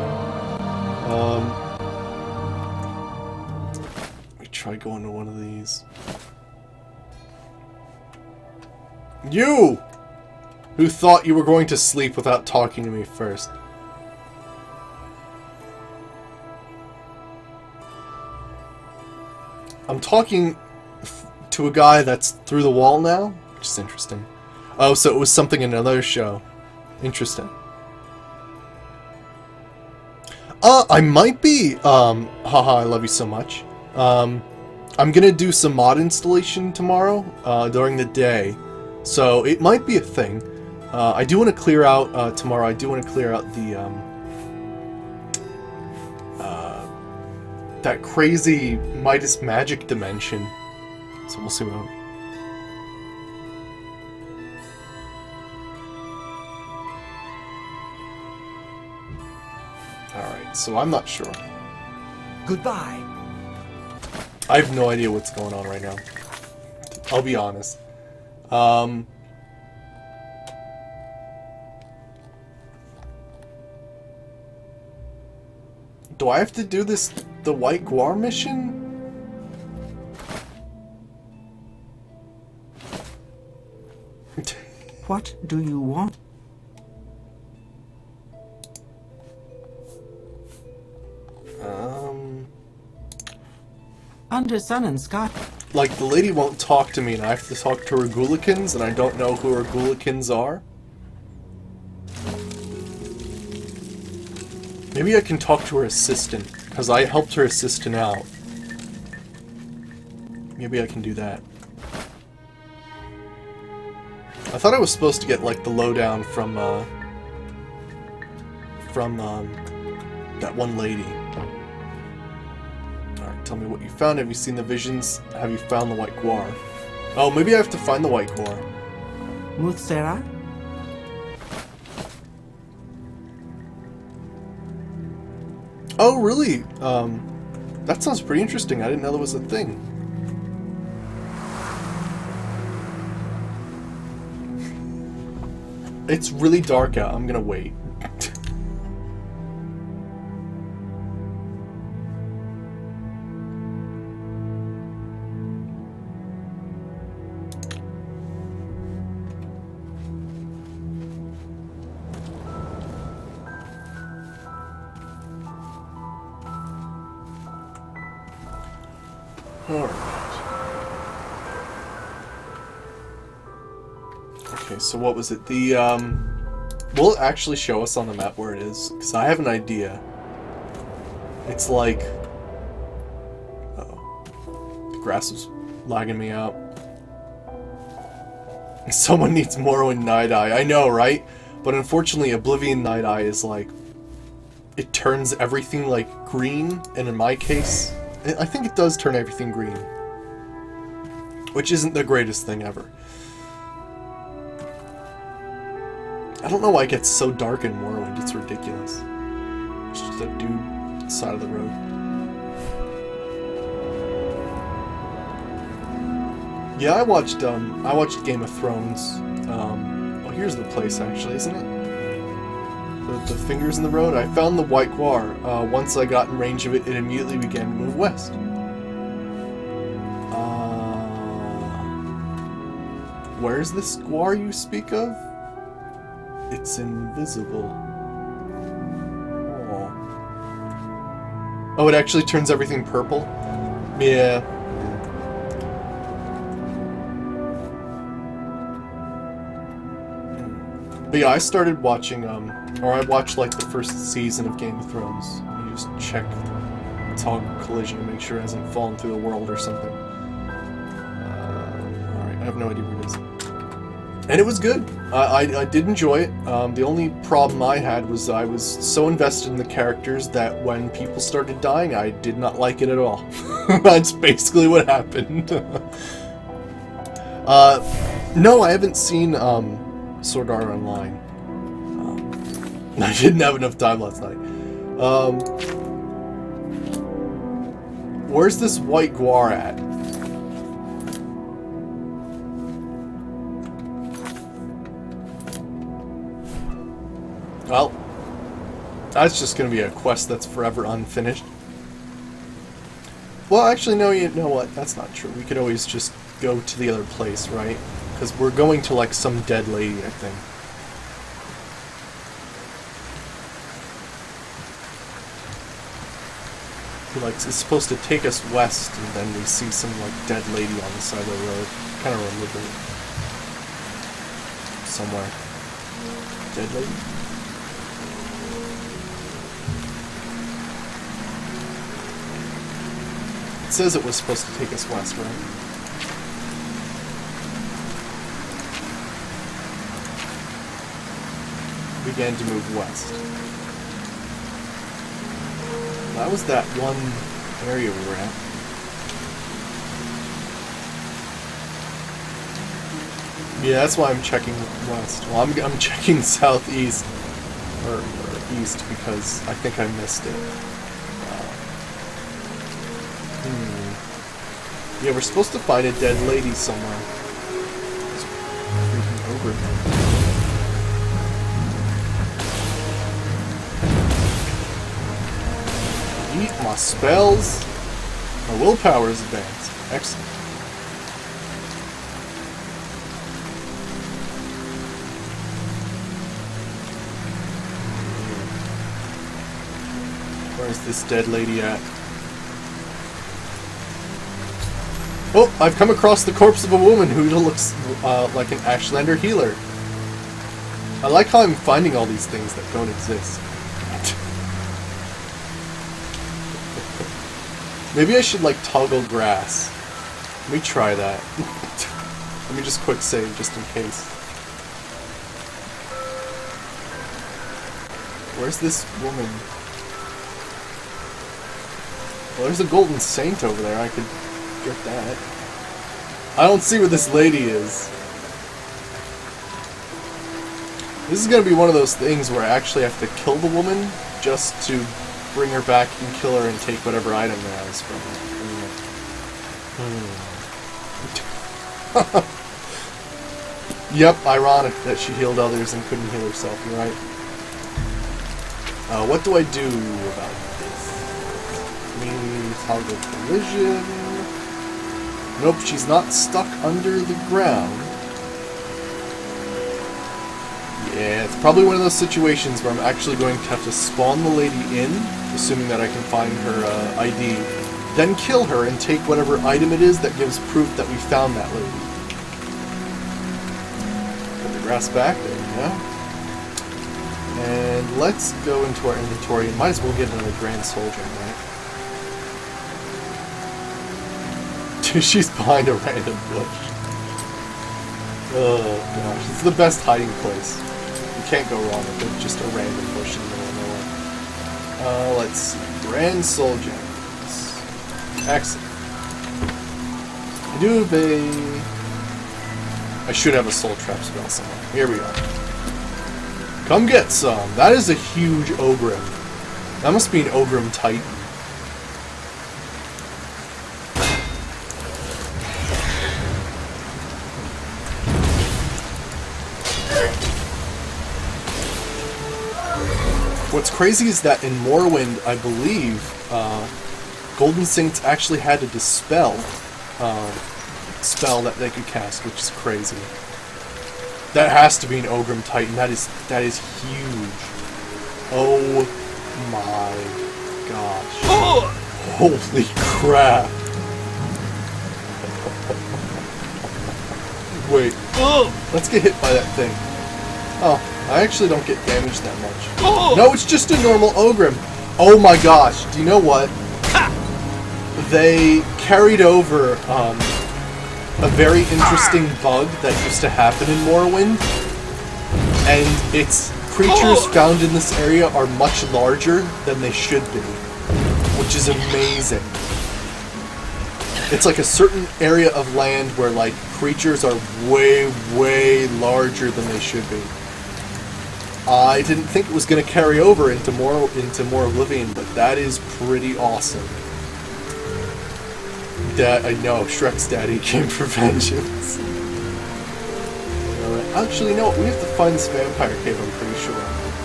S1: Let me try going to one of these. You! Who thought you were going to sleep without talking to me first? I'm talking to a guy that's through the wall now, which is interesting. Oh, so it was something in another show. Interesting. I might be, haha, I love you so much. I'm gonna do some mod installation tomorrow, during the day. So it might be a thing. I do want to clear out, tomorrow, I do want to clear out the, that crazy Midas magic dimension. So we'll see what... Alright, so I'm not sure.
S4: Goodbye.
S1: I have no idea what's going on right now. I'll be honest. Do I have to do this, the White Guar mission?
S3: What do you want? Under sun and sky.
S1: Like, the lady won't talk to me and I have to talk to her Ghoulikins and I don't know who her Ghoulikins are? Maybe I can talk to her assistant, because I helped her assistant out. Maybe I can do that. I thought I was supposed to get, like, the lowdown from that one lady. Alright, tell me what you found. Have you seen the visions? Have you found the White Guar? Oh, maybe I have to find the White Guar.
S3: Muthsera?
S1: Oh, really? That sounds pretty interesting. I didn't know that was a thing. It's really dark out. I'm gonna wait. Okay, so what was it? The, will it actually show us on the map where it is? Because I have an idea. It's like... Uh-oh. The grass is lagging me out. Someone needs Morrowind Night Eye. I know, right? But unfortunately, Oblivion Night Eye is like... It turns everything, like, green, and in my case... I think it does turn everything green. Which isn't the greatest thing ever. I don't know why it gets so dark in Morrowind, it's ridiculous. It's just a dude on the side of the road. Yeah, I watched Game of Thrones. Oh, here's the place actually, isn't it? The fingers in the road. I found the White Guar. Once I got in range of it, it immediately began to move west. Where's this Guar you speak of? It's invisible. Oh. Oh, it actually turns everything purple? Yeah. But yeah, I started watching, or I watched like the first season of Game of Thrones. You just check toggle collision to make sure it hasn't fallen through the world or something. Alright, I have no idea where it is. And it was good. I did enjoy it. The only problem I had was I was so invested in the characters that when people started dying, I did not like it at all. That's basically what happened. No, I haven't seen Sword Art Online. I didn't have enough time last night. Where's this White Guar at? Well, that's just going to be a quest that's forever unfinished. Well, actually, no, you know what? That's not true. We could always just go to the other place, right? Because we're going to, like, some dead lady, I think. Like, it's supposed to take us west, and then we see some, like, dead lady on the side of the road. Kind of remember it. somewhere. Dead lady? It says it was supposed to take us west, right? Began to move west. That was that one area we were at. Yeah, that's why I'm checking west. Well, I'm checking southeast or east because I think I missed it. Yeah, we're supposed to find a dead lady somewhere. This freaking ogre thing. Eat my spells. My willpower is advanced. Excellent. Where's this dead lady at? Oh, I've come across the corpse of a woman who looks like an Ashlander healer. I like how I'm finding all these things that don't exist. Maybe I should, like, toggle grass. Let me try that. Let me just quick save, just in case. Where's this woman? Well, there's a golden saint over there. I could get that. I don't see where this lady is. This is gonna be one of those things where I actually have to kill the woman just to bring her back and kill her and take whatever item there is from her. Yep, ironic that she healed others and couldn't heal herself. You're right. What do I do about this? Maybe toggle collision. Nope, she's not stuck under the ground. Yeah, it's probably one of those situations where I'm actually going to have to spawn the lady in, assuming that I can find her ID, then kill her and take whatever item it is that gives proof that we found that lady. Put the grass back, there we go. And let's go into our inventory, and might as well get another Grand Soul Gem, right? She's behind a random bush. Oh gosh, it's the best hiding place. You can't go wrong with it, just a random bush in the middle of nowhere. Let's see. Grand Soul Gems. Excellent. I do have I should have a Soul Trap spell somewhere. Here we are. Come get some. That is a huge Ogrim. That must be an Ogrim Titan. What's crazy is that in Morrowind, I believe, Golden Saints actually had a Dispel spell that they could cast, which is crazy. That has to be an Ogrim Titan. That is huge. Oh my gosh. Holy crap. Wait. Let's get hit by that thing. Oh. I actually don't get damaged that much. No, it's just a normal Ogrim. Oh my gosh, do you know what? They carried over a very interesting bug that used to happen in Morrowind. And its creatures found in this area are much larger than they should be. Which is amazing. It's like a certain area of land where, like, creatures are way, way larger than they should be. I didn't think it was going to carry over into Morroblivion, but that is pretty awesome. I know, Shrek's daddy came for vengeance. Actually, you know what? We have to find this vampire cave, I'm pretty sure,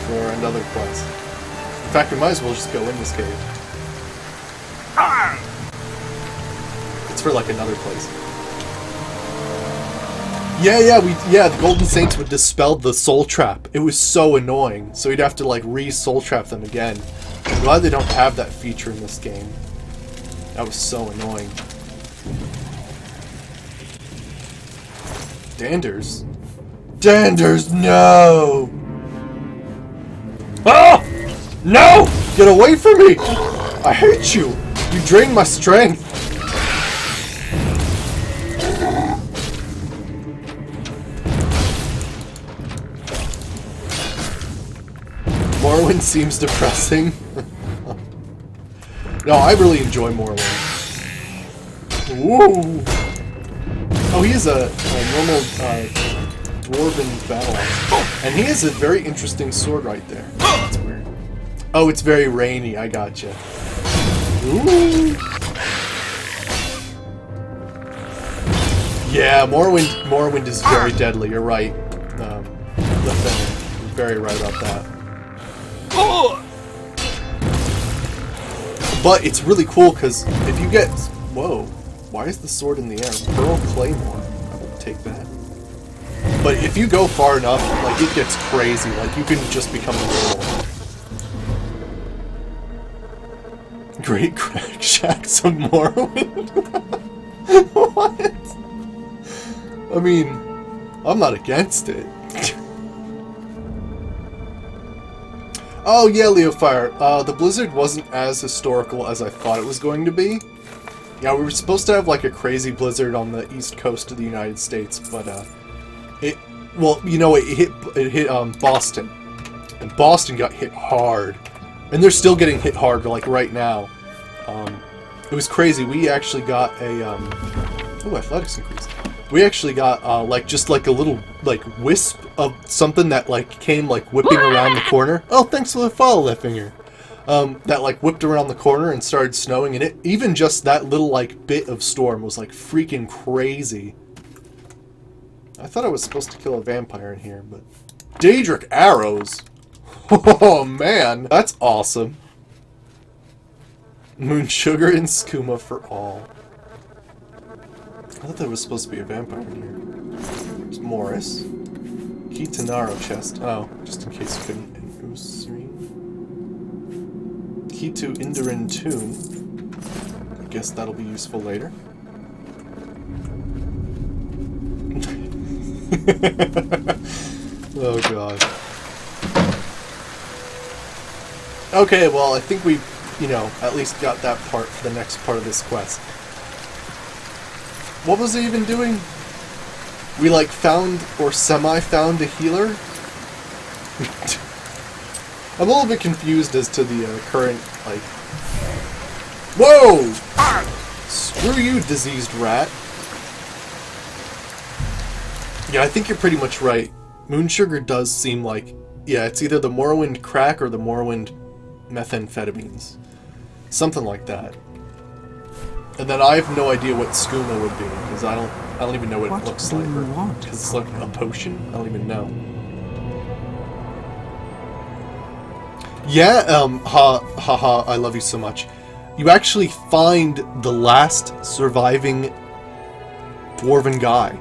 S1: for another quest. In fact, we might as well just go in this cave. It's for, like, another place. Yeah, the Golden Saints would dispel the Soul Trap. It was so annoying, so you'd have to, like, re-Soul Trap them again. I'm glad they don't have that feature in this game. That was so annoying. Danders? Danders, no! Ah! No! Get away from me! I hate you! You drain my strength! Morrowind seems depressing. No, I really enjoy Morrowind. Woo! Oh, he is a normal dwarven battle axe. And he has a very interesting sword right there. That's weird. Oh, it's very rainy. I gotcha. Ooh! Yeah, Morrowind is very deadly. You're right. You're very right about that. But it's really cool because if you get... Whoa. Why is the sword in the air? Pearl Claymore. I will take that. But if you go far enough, like, it gets crazy. Like, you can just become immortal. Great Crack Shacks of Morrowind? What? I mean, I'm not against it. Oh yeah, Leofire. The blizzard wasn't as historical as I thought it was going to be. Yeah, we were supposed to have like a crazy blizzard on the east coast of the United States, but it hit Boston, and Boston got hit hard, and they're still getting hit hard like right now. It was crazy. We actually got a athletics increase. We actually got like just like a little like wisp of something that like came like whipping around the corner. Oh, thanks for the follow, that finger. That like whipped around the corner and started snowing, and it even just that little like bit of storm was like freaking crazy. I thought I was supposed to kill a vampire in here, but Daedric arrows. Oh man, that's awesome. Moon sugar and skooma for all. I thought there was supposed to be a vampire in here. There's Morris. Key to Naro chest. Oh, just in case you couldn't. Key to Indarin Tomb. I guess that'll be useful later. Oh god. Okay, well, I think we, at least got that part for the next part of this quest. What was it even doing? We, like, found, or semi-found a healer? I'm a little bit confused as to the current, like... Whoa! Screw you, diseased rat. Yeah, I think you're pretty much right. Moon sugar does seem like... Yeah, it's either the Morrowind crack or the Morrowind methamphetamines. Something like that. And then I have no idea what skooma would be, because I don't even know what it looks like. Because it's like a potion? I don't even know. Yeah, haha, I love you so much. You actually find the last surviving dwarven guy.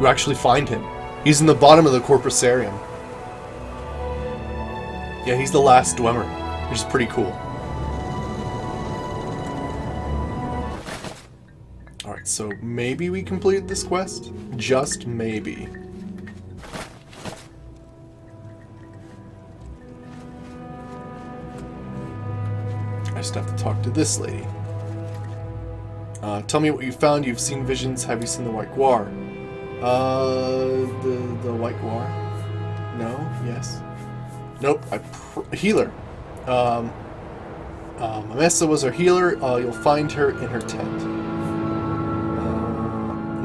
S1: You actually find him. He's in the bottom of the Corpusarium. Yeah, he's the last Dwemer, which is pretty cool. Alright, so maybe we completed this quest? Just maybe. I just have to talk to this lady. Tell me what you found. You've seen visions. Have you seen the White Guar? The White Guar? No? Yes? Nope. Healer. Amessa was our healer. You'll find her in her tent.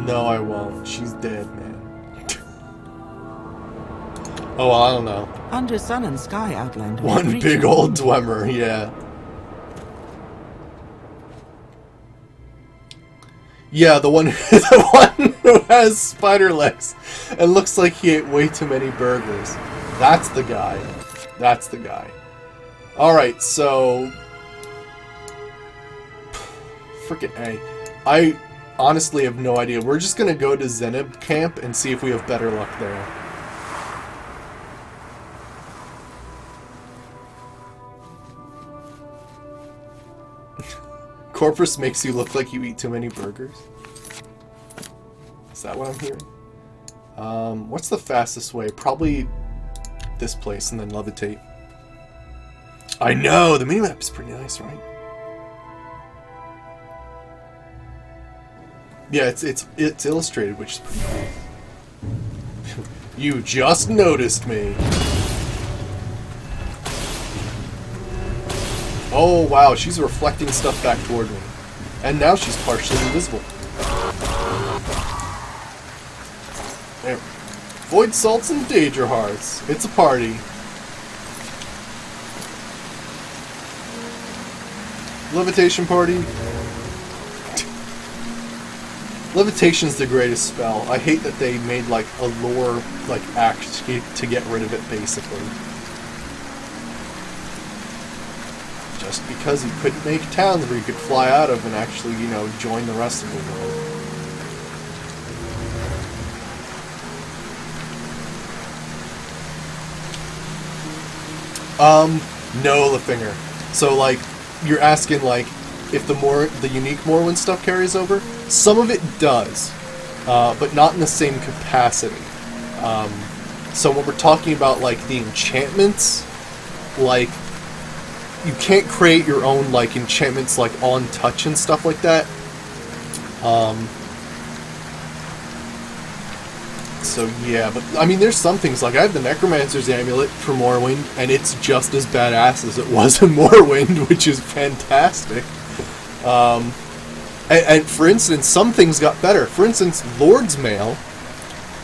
S1: No, I won't. She's dead, man. Oh, well, I don't know.
S3: Under sun and sky outlined.
S1: One big old Dwemer, yeah. Yeah, the one who has spider legs and looks like he ate way too many burgers. That's the guy. That's the guy. Alright, so... Frickin' A. I honestly have no idea. We're just gonna go to Zenib camp and see if we have better luck there. Corpus makes you look like you eat too many burgers? Is that what I'm hearing? What's the fastest way? Probably this place and then levitate. I know! The minimap is pretty nice, right? Yeah, it's illustrated, which is pretty cool. You just noticed me! Oh wow, she's reflecting stuff back toward me. And now she's partially invisible. There. Void salts and danger hearts. It's a party. Levitation party. Levitation's the greatest spell. I hate that they made like a lore like act to get rid of it basically. Just because you couldn't make towns where you could fly out of and actually, you know, join the rest of the world. No, Lefinger. So, like, you're asking, like, if the unique Morrowind stuff carries over? Some of it does, but not in the same capacity. So when we're talking about, like, the enchantments, like, you can't create your own, like, enchantments, like, on touch and stuff like that. So, yeah, but, I mean, there's some things, like, I have the Necromancer's Amulet for Morrowind, and it's just as badass as it was in Morrowind, which is fantastic. And for instance, some things got better. For instance, Lord's Mail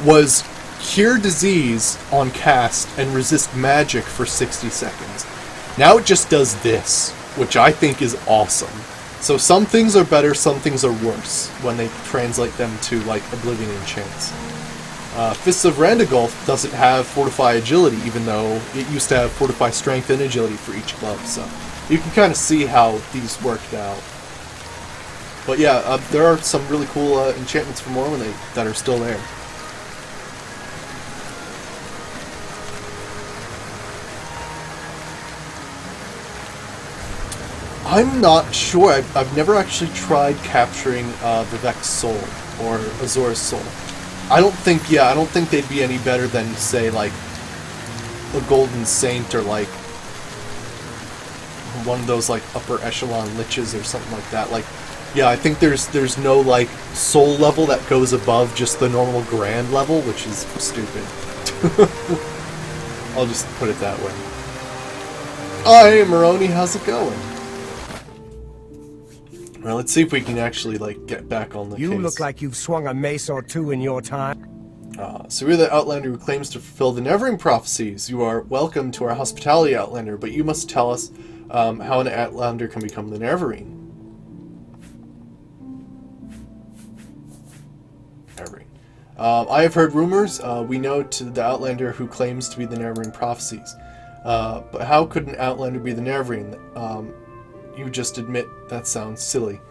S1: was cure disease on cast and resist magic for 60 seconds. Now it just does this, which I think is awesome. So some things are better, some things are worse when they translate them to, like, Oblivion enchants. Fists of Randagulf doesn't have Fortify Agility, even though it used to have Fortify Strength and Agility for each glove, so you can kind of see how these worked out. But yeah, there are some really cool enchantments for Morrowind that are still there. I'm not sure. I've never actually tried capturing Vivek's soul or Azor's soul. I don't think they'd be any better than, say, like, a Golden Saint or, like, one of those, like, upper echelon liches or something like that. Like, yeah, I think there's no, like, soul level that goes above just the normal grand level, which is stupid. I'll just put it that way. Hi, Moroni, how's it going? Well, let's see if we can actually, like, get back on the case.
S6: You look like you've swung a mace or two in your time.
S1: So you're the Outlander who claims to fulfill the Neverring prophecies. You are welcome to our hospitality, Outlander, but you must tell us how an Outlander can become the Neverring. I have heard rumors. We know to the Outlander who claims to be the Neverring prophecies. But how could an Outlander be the Neverring? You just admit that sounds silly.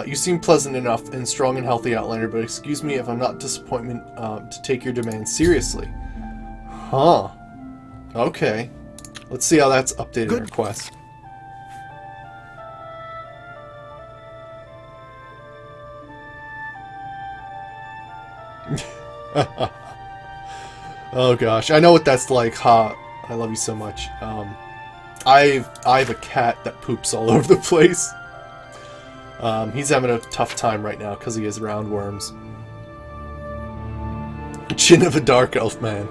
S1: You seem pleasant enough and strong and healthy, Outlander, but excuse me if I'm not disappointment to take your demands seriously. Huh. Okay. Let's see how that's updated our quest. Oh gosh, I know what that's like. Ha! I love you so much. I have a cat that poops all over the place. He's having a tough time right now because he has roundworms. Chin of a dark elf man.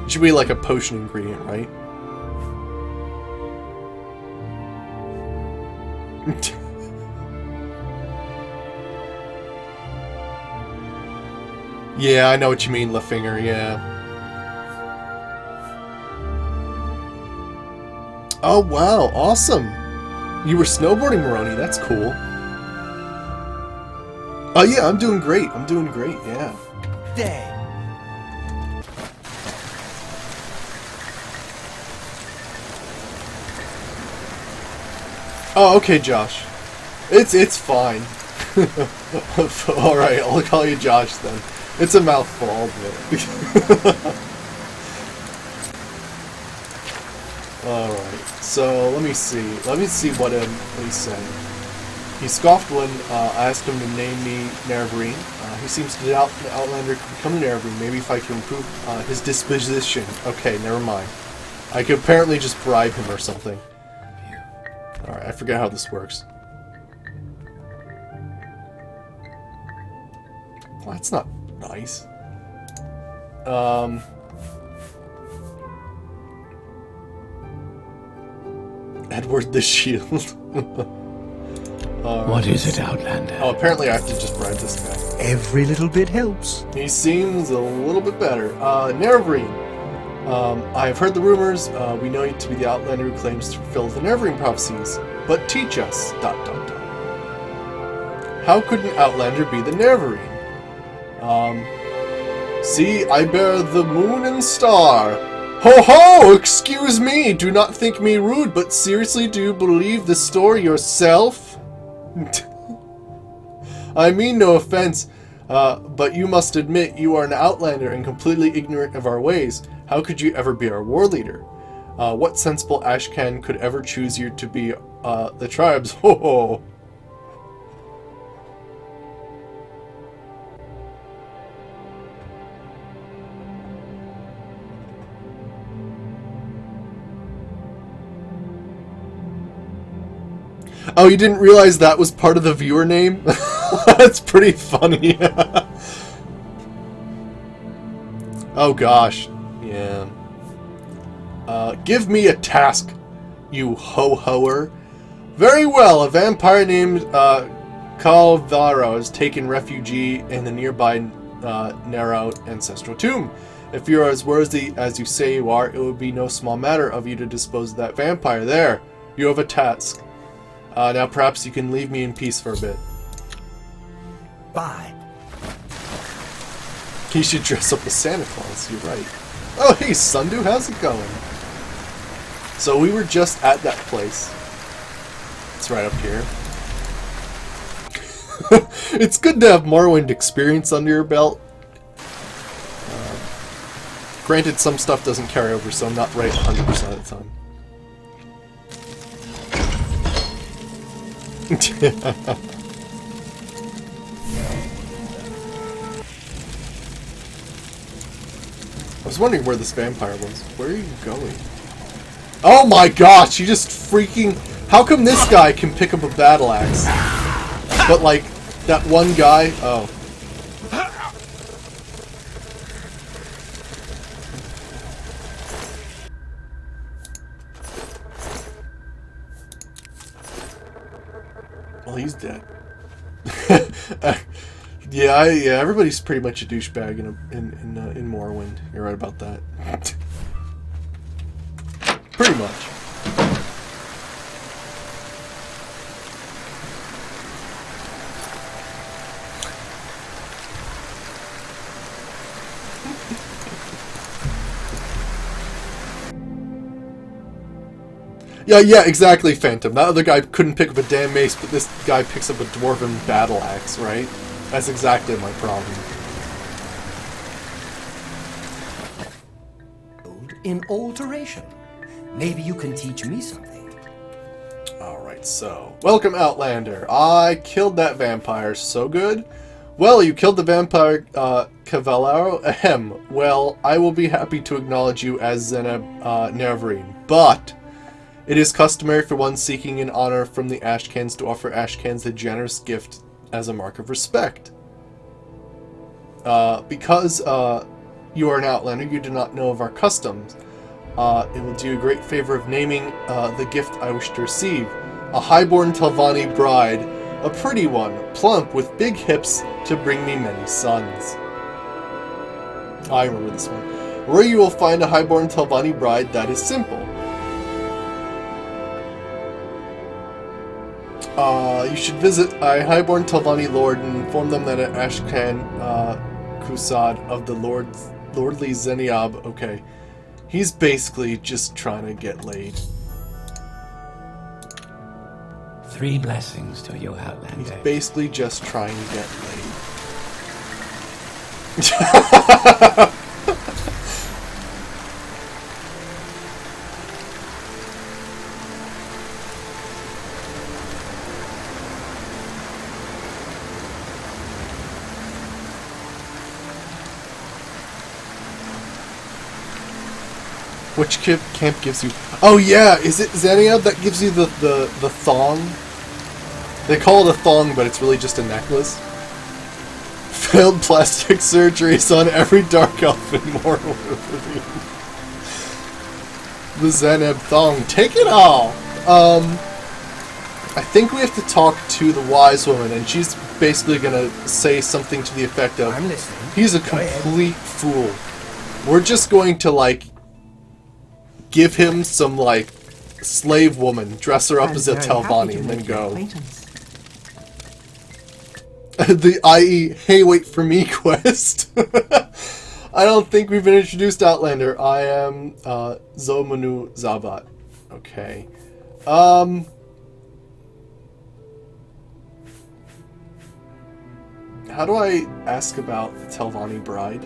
S1: It should be like a potion ingredient, right? Yeah, I know what you mean, Lefinger, yeah. Oh wow, awesome! You were snowboarding, Moroni, that's cool. Oh yeah, I'm doing great, yeah.
S6: Dang.
S1: Oh, okay, Josh. It's fine. Alright, I'll call you Josh then. It's a mouthful, I'll admit. Alright, so let me see what he said. He scoffed when I asked him to name me Nerevarine. He seems to doubt the Outlander could become an Nerebrine. Maybe if I can improve his disposition. Okay, never mind. I could apparently just bribe him or something. Alright, I forget how this works. Well, that's not nice. Edward the Shield.
S2: What is it, Outlander?
S1: Oh, apparently I have to just bribe this guy.
S6: Every little bit helps.
S1: He seems a little bit better. Nerebrine. I have heard the rumors. We know you to be the Outlander who claims to fulfill the Nerebrine prophecies. But teach us. ... How could an Outlander be the Nerebrine? See, I bear the moon and star. Ho ho! Excuse me! Do not think me rude, but seriously, do you believe the story yourself? I mean no offense, but you must admit you are an Outlander and completely ignorant of our ways. How could you ever be our war leader? What sensible Ashcan could ever choose you to be the tribes? Ho ho! Oh, you didn't realize that was part of the viewer name? That's pretty funny. Oh gosh. Yeah. Give me a task, you ho-hoer. Very well, a vampire named Calvaro has taken refuge in the nearby narrow ancestral tomb. If you're as worthy as you say you are, it would be no small matter of you to dispose of that vampire. There, you have a task. Now perhaps you can leave me in peace for a bit.
S6: Bye.
S1: He should dress up as Santa Claus, you're right. Oh hey Sundu, how's it going? So we were just at that place. It's right up here. It's good to have Morrowind experience under your belt. Granted, some stuff doesn't carry over, so I'm not right 100% of the time. I was wondering where this vampire was. Where are you going? Oh my gosh, you just freaking... How come this guy can pick up a battle axe? But like, that one guy... Oh. Well, he's dead. Yeah, everybody's pretty much a douchebag in Morrowind. You're right about that. Pretty much. Yeah, exactly, Phantom. That other guy couldn't pick up a damn mace, but this guy picks up a dwarven battle axe, right? That's exactly my problem.
S4: In alteration. Maybe you can teach me something.
S1: Alright, so... Welcome, Outlander. I killed that vampire. So good? Well, you killed the vampire, Cavallaro? Ahem. Well, I will be happy to acknowledge you as Nerebrine, but... It is customary for one seeking an honor from the Ashcans to offer Ashcans a generous gift as a mark of respect. Because you are an Outlander, you do not know of our customs. It will do you a great favor of naming the gift I wish to receive. A highborn Telvanni bride, a pretty one, plump with big hips, to bring me many sons. I remember this one. Where you will find a highborn Telvanni bride, that is simple. You should visit a highborn Telvanni lord and inform them that an Ashcan Kusad of the Lordly Zeniab, okay, he's basically just trying to get laid.
S2: 3 blessings to you, Outlander.
S1: He's basically just trying to get laid. Which camp gives you... Oh yeah, is it Xenia that gives you the thong? They call it a thong, but it's really just a necklace. Failed plastic surgeries on every dark elf in Morroblivion. The Zeneb thong. Take it all! I think we have to talk to the wise woman, and she's basically gonna say something to the effect of,
S4: I'm listening.
S1: he's a complete fool. We're just going to, like, give him some, like, slave woman, dress her up
S3: I'm
S1: as a
S3: very happy
S1: Telvanni,
S3: to
S1: and then
S3: make your
S1: go.
S3: acquaintance.
S1: The i.e., hey, wait for me quest. I don't think we've been introduced to Outlander. I am, Zomanu Zabat. Okay. How do I ask about Telvanni Bride?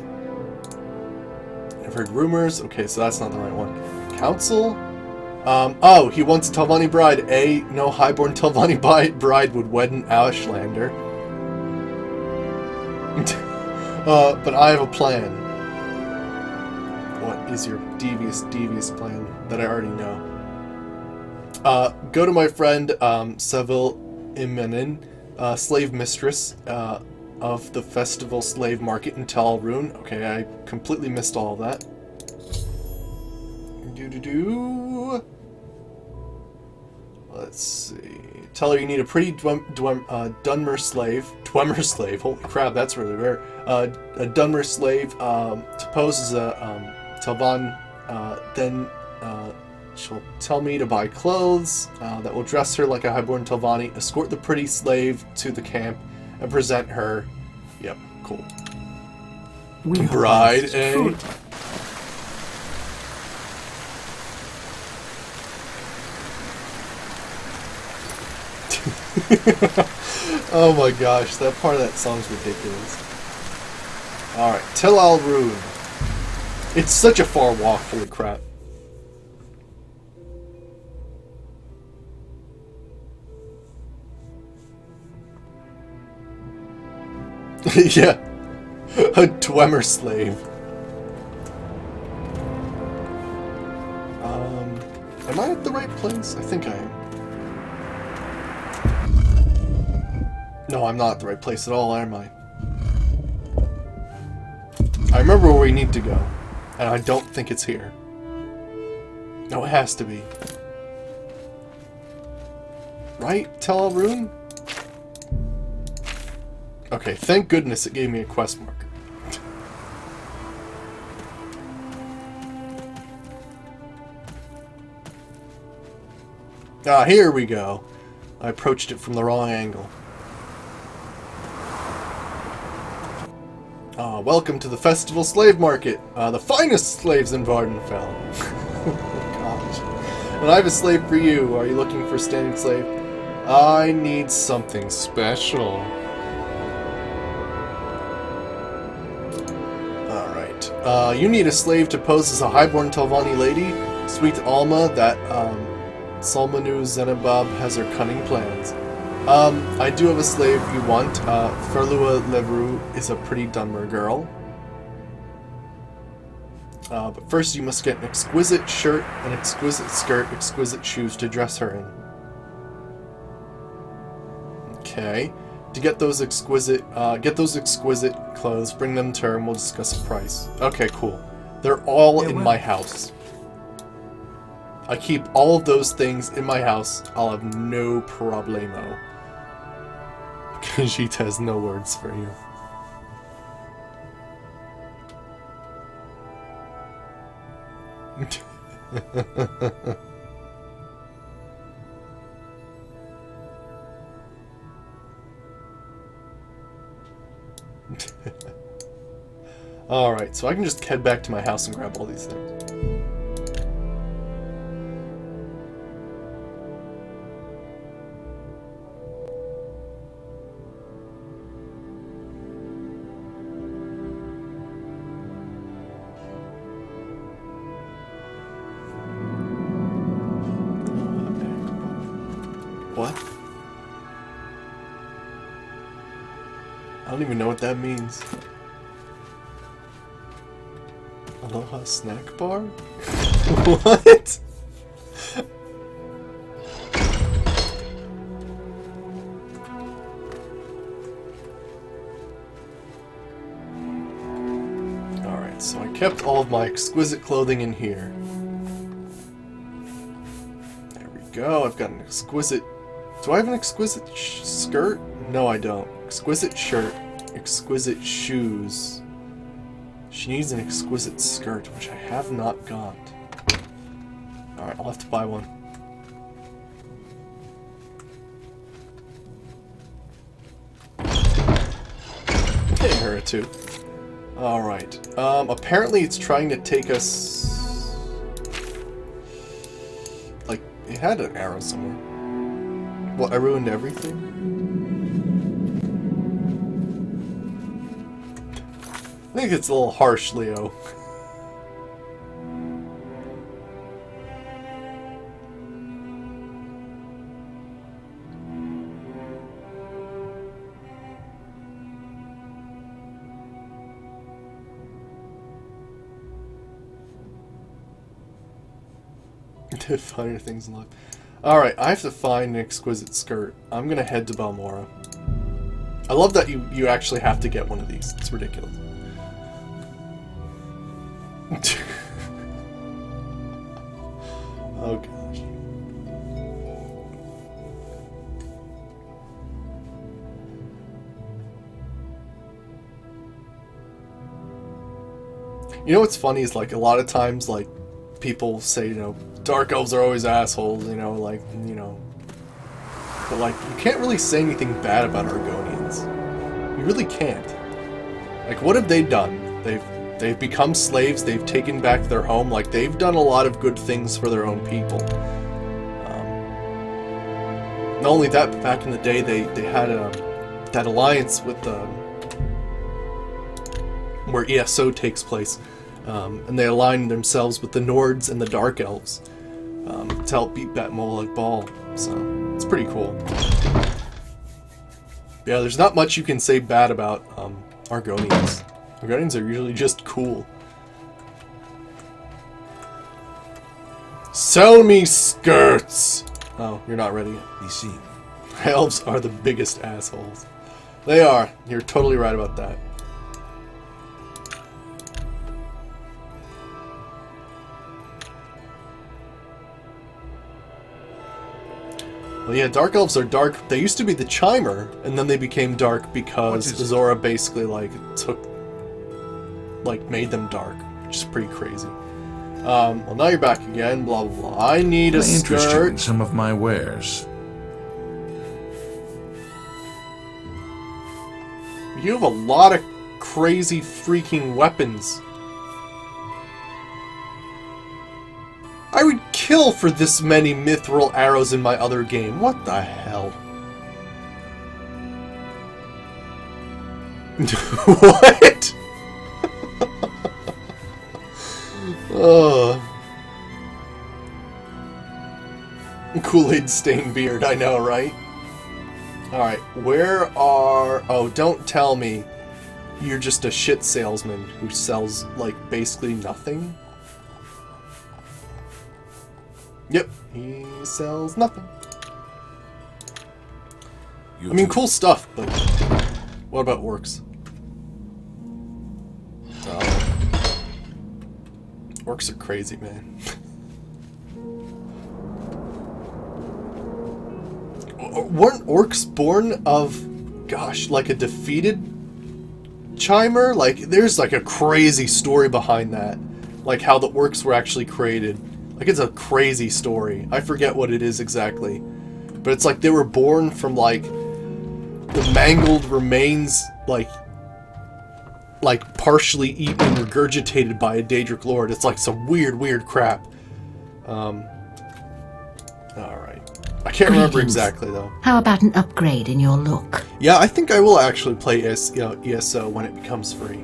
S1: I've heard rumors. Okay, so that's not the right one. Council? Oh, he wants Telvanni Bride. A, no highborn Telvanni Bride would wed an Ashlander. But I have a plan. What is your devious plan that I already know? Go to my friend, Seville Imenin, slave mistress, of the festival slave market in Talrune. Okay, I completely missed all of that. Let's see. Tell her you need a pretty Dunmer slave. Dwemer slave. Holy crap, that's really rare. A Dunmer slave to pose as a Telvan. Then she'll tell me to buy clothes that will dress her like a highborn Telvanni. Escort the pretty slave to the camp and present her. Yep, cool.
S3: We
S1: Bride,
S3: harvest
S1: eh?
S3: fruit.
S1: Oh my gosh, that part of that song's ridiculous. Alright, Tel Al Rune. It's such a far walk, holy crap. Yeah. A Dwemer slave. Am I at the right place? I think I am. No, I'm not at the right place at all, am I? I remember where we need to go, and I don't think it's here. No, it has to be. Right, Tel Al Rune? Okay, thank goodness it gave me a quest marker. Ah, here we go. I approached it from the wrong angle. Welcome to the Festival Slave Market. The finest slaves in Vardenfell. Oh, gosh. And I have a slave for you. Are you looking for a standing slave? I need something special. Alright. You need a slave to pose as a highborn Telvanni lady. Sweet Alma, that, Salmanu Zenabab has her cunning plans. I do have a slave you want. Ferlua Leroux is a pretty Dunmer girl. But first you must get an exquisite shirt, an exquisite skirt, exquisite shoes to dress her in. Okay. To get those exquisite clothes, bring them to her and we'll discuss a price. Okay, cool. They're all in my house. I keep all of those things in my house. I'll have no problemo. Khajiit has no words for you. Alright, so I can just head back to my house and grab all these things. What? I don't even know what that means. Aloha snack bar? What? Alright, so I kept all of my exquisite clothing in here. There we go, I've got an exquisite... Do I have an exquisite skirt? No, I don't. Exquisite shirt, exquisite shoes. She needs an exquisite skirt, which I have not got. Alright, I'll have to buy one. Okay, her too. Alright. Apparently it's trying to take us... Like, it had an arrow somewhere. Well, I ruined everything? I think it's a little harsh, Leo. To find things in life. Alright, I have to find an exquisite skirt. I'm gonna head to Balmora. I love that you actually have to get one of these. It's ridiculous. Oh gosh. You know what's funny is, like, a lot of times, like, people say, you know, dark elves are always assholes, you know, like, you know. But, like, you can't really say anything bad about Argonians. You really can't. Like, what have they done? They've become slaves, they've taken back their home, like, they've done a lot of good things for their own people. Not only that, but back in the day, they had that alliance with, where ESO takes place. And they aligned themselves with the Nords and the Dark Elves to help beat that Molag Bal. So, it's pretty cool. Yeah, there's not much you can say bad about Argonians. Argonians are usually just cool. Sell me skirts! Oh, you're not ready yet.
S6: Be seen.
S1: Elves are the biggest assholes. They are. You're totally right about that. Well, yeah, Dark Elves are dark. They used to be the Chimer, and then they became dark because Zora basically, like, made them dark, which is pretty crazy. Well, now you're back again, blah, blah, blah. I need a skirt.
S6: Interest you in some of my wares.
S1: You have a lot of crazy freaking weapons. I would kill for this many mithril arrows in my other game. What the hell? What? Kool-Aid stained beard, I know, right? Alright, where are... Oh, don't tell me you're just a shit salesman who sells, like, basically nothing. Yep, he sells nothing. I mean, cool stuff, but what about orcs? Orcs are crazy, man. Weren't orcs born of, gosh, like a defeated Chimer? Like, there's like a crazy story behind that. Like how the orcs were actually created. Like, it's a crazy story. I forget what it is exactly. But it's like they were born from, like, the mangled remains, like partially eaten and regurgitated by a Daedric Lord. It's like some weird crap. Alright. I can't remember exactly, though.
S7: How about an upgrade in your look?
S1: Yeah, I think I will actually play ESO when it becomes free.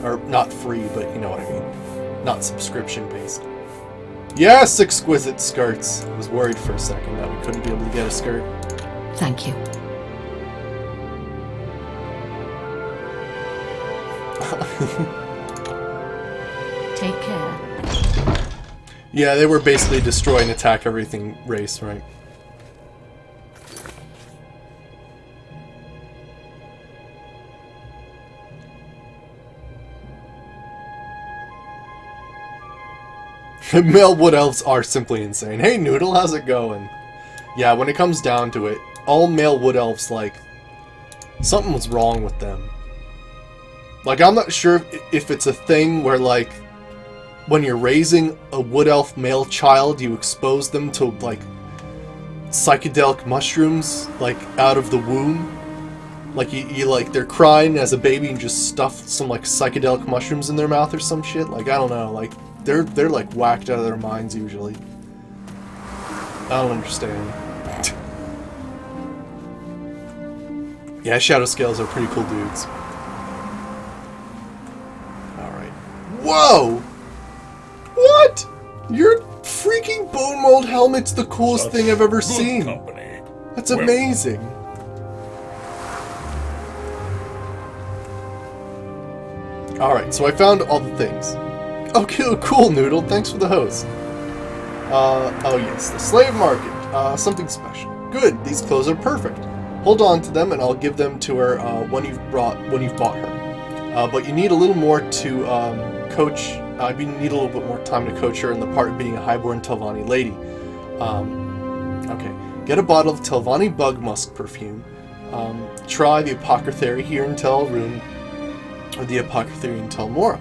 S1: Or, not free, but you know what I mean. Not subscription-based. Yes, exquisite skirts. I was worried for a second that we couldn't be able to get a skirt.
S7: Thank you. Take care.
S1: Yeah, they were basically destroy and attack everything race, right? Male wood elves are simply insane. Hey Noodle, how's it going? Yeah, when it comes down to it, all male wood elves, like, something was wrong with them. Like, I'm not sure if it's a thing where, like, when you're raising a wood elf male child, you expose them to, like, psychedelic mushrooms, like, out of the womb. Like, you like, they're crying as a baby and just stuff some, like, psychedelic mushrooms in their mouth or some shit. Like, I don't know, like, they're like, whacked out of their minds, usually. I don't understand. Yeah, Shadow Scales are pretty cool dudes. Alright. Whoa! What? Your freaking bone mold helmet's the coolest thing I've ever seen. That's amazing. Alright, so I found all the things. Okay, cool, Noodle. Thanks for the host. Oh yes, the slave market. Something special. Good, these clothes are perfect. Hold on to them and I'll give them to her when you've bought her. But you need a little more to coach. You need a little bit more time to coach her in the part of being a highborn Telvanni lady. Okay, get a bottle of Telvanni bug musk perfume. Try the apothecary here in Tel Rune, or the apothecary in Tel Mora.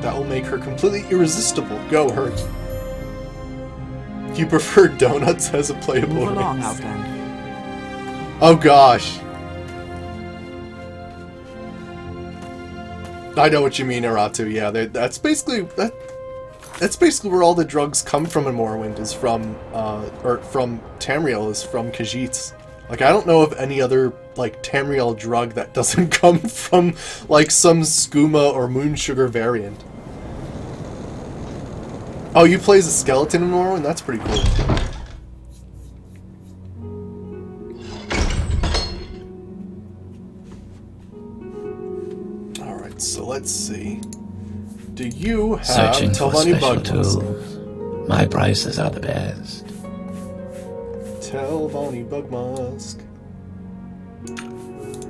S1: That will make her completely irresistible. Go, hurry. You prefer donuts as a playable
S3: Move along,
S1: race.
S3: Outland.
S1: Oh gosh. I know what you mean, Aratu. Yeah, that's basically where all the drugs come from in Morrowind, is from or from Tamriel, is from Khajiits. Like, I don't know of any other, like, Tamriel drug that doesn't come from, like, some skooma or moon sugar variant. Oh, you play as a skeleton in Morrowind? That's pretty cool. Alright, so let's see. Do you have
S2: Searching for
S1: Telvanni
S2: special
S1: bug musk?
S2: tools. My prices are the best.
S1: Telvanni bug musk.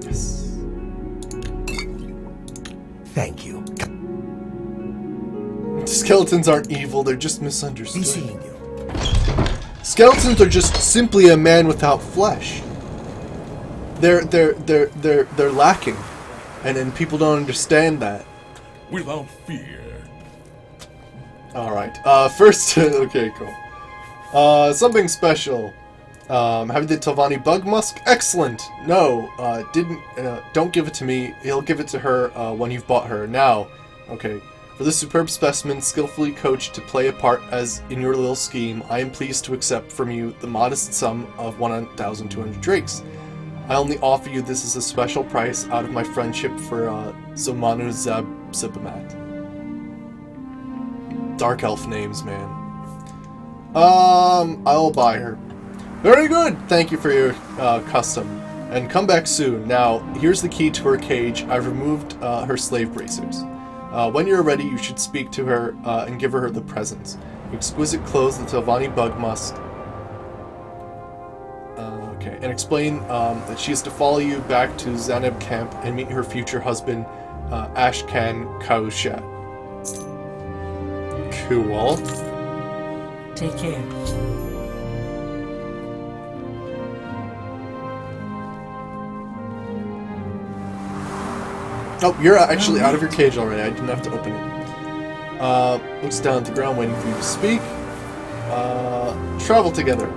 S1: Yes.
S4: Thank you.
S1: Skeletons aren't evil, they're just
S4: Be
S1: misunderstood.
S4: seeing you.
S1: Skeletons are just simply a man without flesh. They're lacking. And people don't understand that.
S6: Without fear.
S1: Alright. First okay, cool. Something special. Having the Telvanni bug musk? Excellent! No, don't give it to me. He'll give it to her when you've bought her. Now, okay. For this superb specimen, skillfully coached to play a part as in your little scheme, I am pleased to accept from you the modest sum of 1,200 drakes. I only offer you this as a special price out of my friendship for Zomanu Zibamat. Dark elf names, man. I'll buy her. Very good! Thank you for your custom. And come back soon. Now, here's the key to her cage. I've removed her slave bracers. When you're ready, you should speak to her and give her the presents. Exquisite clothes, the Telvanni bug musk. Okay, and explain that she is to follow you back to Zaneb camp and meet her future husband, Ashkan Kaushat. Cool.
S3: Take care.
S1: Oh, you're actually out of your cage already. I didn't have to open it. Looks down at the ground, waiting for you to speak. Travel together.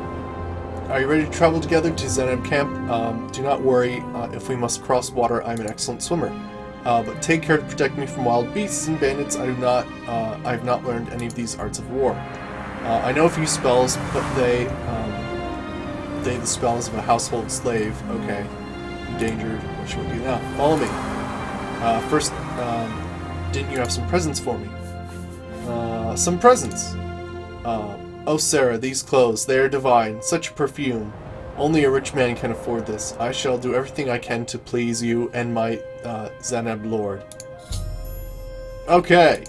S1: Are you ready to travel together to Zaneb camp? Do not worry. If we must cross water, I'm an excellent swimmer. But take care to protect me from wild beasts and bandits. I have not learned any of these arts of war. I know a few spells, but they the spells of a household slave. Okay. Endangered. What should we do now? Follow me. First, didn't you have some presents for me? Some presents. Oh, Sarah, these clothes, they are divine. Such a perfume. Only a rich man can afford this. I shall do everything I can to please you and my Zaneb lord. Okay.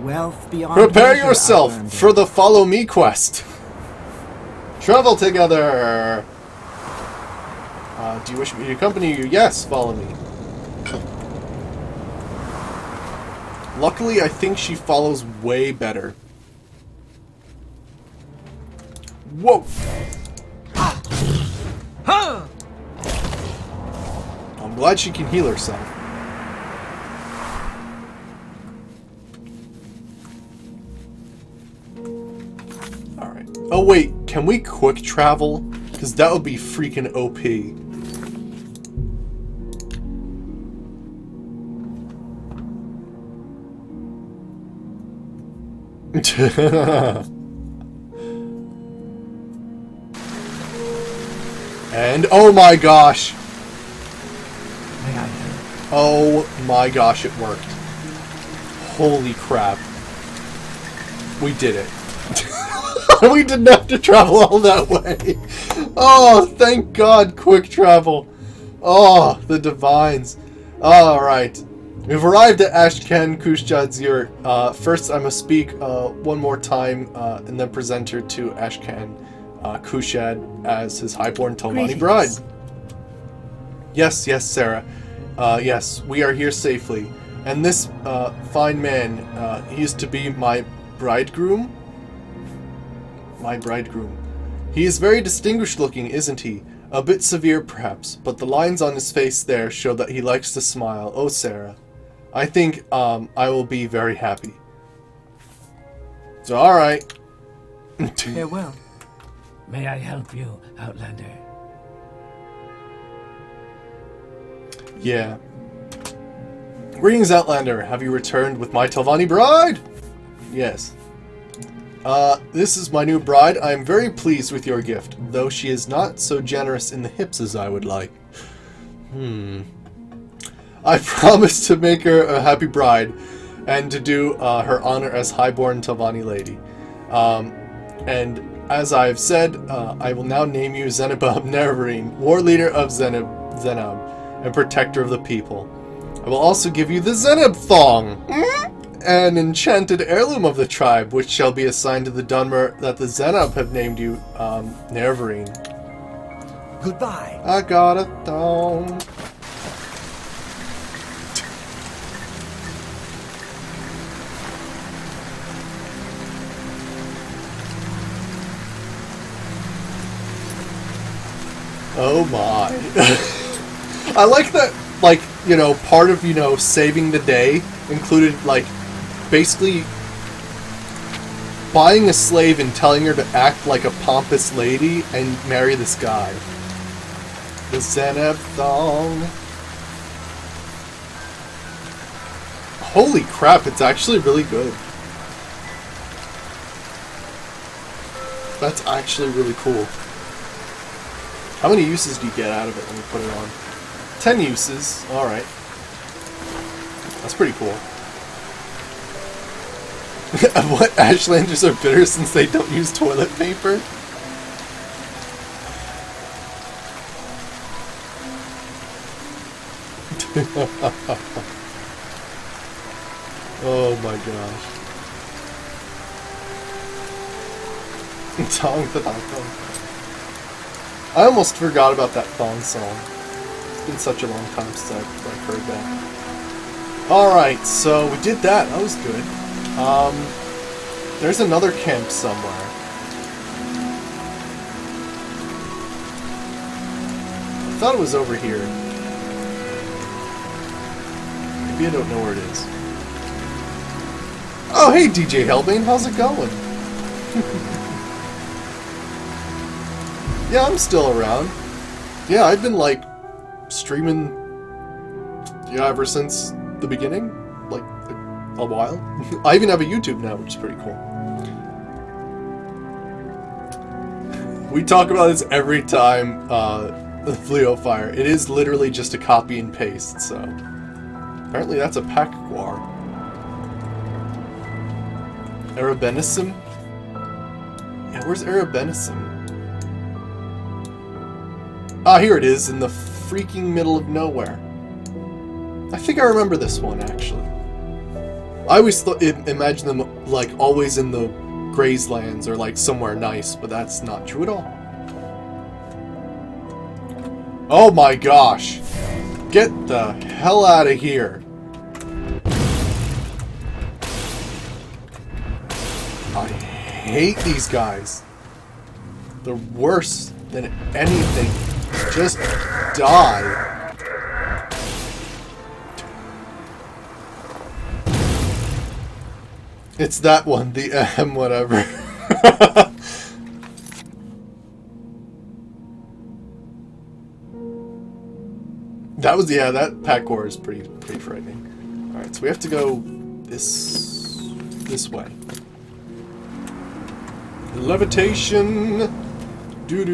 S3: Wealth beyond
S1: Prepare
S3: measure,
S1: yourself
S3: Outlander.
S1: for the Follow Me quest. Travel together. Do you wish me to accompany you? Yes, follow me. Luckily, I think she follows way better. Whoa! I'm glad she can heal herself. Alright. Oh wait, can we quick travel? Because that would be freaking OP. And oh my gosh!
S2: May I help?
S1: Oh my gosh, it worked. Holy crap. We did it. We didn't have to travel all that way. Oh, thank God, quick travel. Oh, the divines. Alright. We've arrived at Ashken Kushjadzir. First, I must speak one more time and then present her to Ashken Kushad as his highborn Telvanni bride. Yes, yes, Sarah. Yes, we are here safely. And this fine man, he is to be my bridegroom? My bridegroom. He is very distinguished looking, isn't he? A bit severe, perhaps, but the lines on his face there show that he likes to smile. Oh, Sarah. I think, I will be very happy. So, alright.
S2: Farewell. May I help you, Outlander?
S1: Yeah. Greetings, Outlander. Have you returned with my Telvanni bride? Yes. This is my new bride. I am very pleased with your gift, though she is not so generous in the hips as I would like. I promise to make her a happy bride, and to do her honor as highborn Telvanni lady. And as I have said, I will now name you Zenabub Neverine, war leader of Zenab, and protector of the people. I will also give you the Zenab Thong, an enchanted heirloom of the tribe, which shall be assigned to the Dunmer that the Zenab have named you, Neverine.
S4: Goodbye.
S1: I got a thong. Oh my. I like that, like, you know, part of, you know, saving the day included, like, basically buying a slave and telling her to act like a pompous lady and marry this guy. The Zenab Thong. Holy crap, it's actually really good. That's actually really cool. How many uses do you get out of it when you put it on? 10 uses. Alright. That's pretty cool. What? Ashlanders are bitter since they don't use toilet paper? Oh my gosh. Tong the thong. I almost forgot about that thong song. It's been such a long time since I've heard that. Alright, so we did that. That was good. There's another camp somewhere. I thought it was over here. Maybe I don't know where it is. Oh, hey DJ Hellbane, how's it going? Yeah, I'm still around. Yeah, I've been, like, streaming, yeah, ever since the beginning. Like, a while. I even have a YouTube now, which is pretty cool. We talk about this every time, the Fleo Fire. It is literally just a copy and paste, so... Apparently that's a Pakguar. Arabenissim? Yeah, where's Arabenissim? Ah, here it is, in the freaking middle of nowhere. I think I remember this one, actually. I always imagine them like always in the Grayslands or like somewhere nice, but that's not true at all. Oh my gosh! Get the hell out of here! I hate these guys. They're worse than anything. Just die. It's that one, the whatever. That was, yeah, that parkour is pretty frightening. Alright, so we have to go this way. Levitation! Do.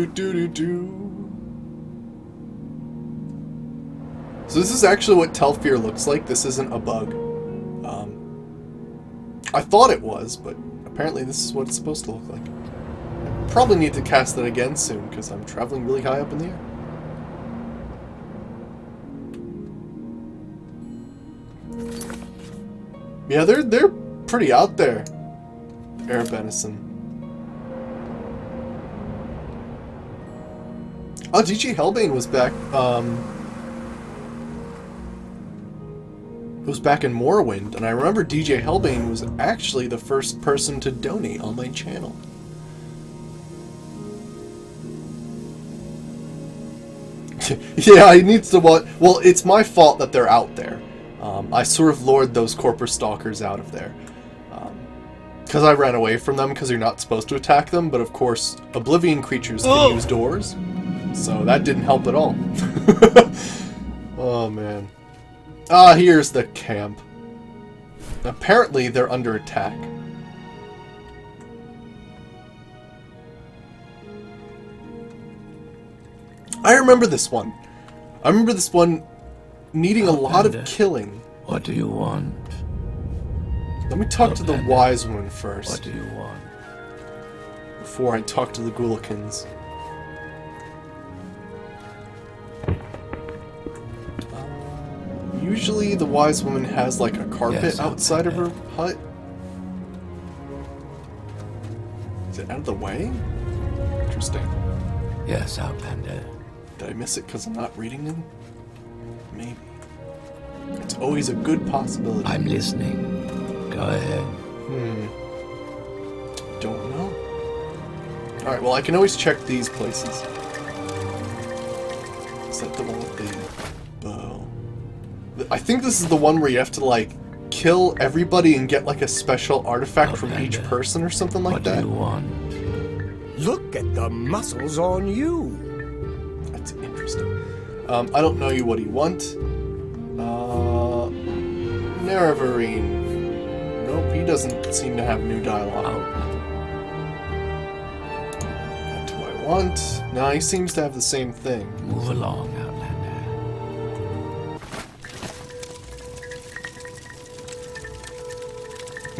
S1: So this is actually what Telfir looks like. This isn't a bug. I thought it was, but apparently this is what it's supposed to look like. I probably need to cast it again soon, because I'm traveling really high up in the air. Yeah, they're pretty out there. Air Benison. Oh, DJ Hellbane was back. It was back in Morrowind, and I remember DJ Hellbane was actually the first person to donate on my channel. Yeah, he needs to watch. Well, it's my fault that they're out there. I sort of lured those corporate stalkers out of there. Because I ran away from them, because you're not supposed to attack them, but of course, Oblivion creatures can use doors. So that didn't help at all. Oh, man. Ah, here's the camp. Apparently, they're under attack. I remember this one. I remember this one needing a lot of killing.
S2: What do you want?
S1: Let me talk to the wise woman first.
S2: What do you want?
S1: Before I talk to the Ghoulikins. Usually the wise woman has like a carpet outside of her hut. Is it out of the way? Interesting.
S2: Yes, Outlander.
S1: Did I miss it because I'm not reading them? Maybe. It's always a good possibility.
S2: I'm listening. Go ahead.
S1: Don't know. Alright, well I can always check these places. Is that the one with the bow? I think this is the one where you have to, like, kill everybody and get, like, a special artifact from each person or something like that.
S2: What do you want?
S4: Look at the muscles on you.
S1: That's interesting. I don't know you. What do you want? Nerevarine. Nope, he doesn't seem to have new dialogue. What do I want? No, he seems to have the same thing.
S2: Move along, Outlander.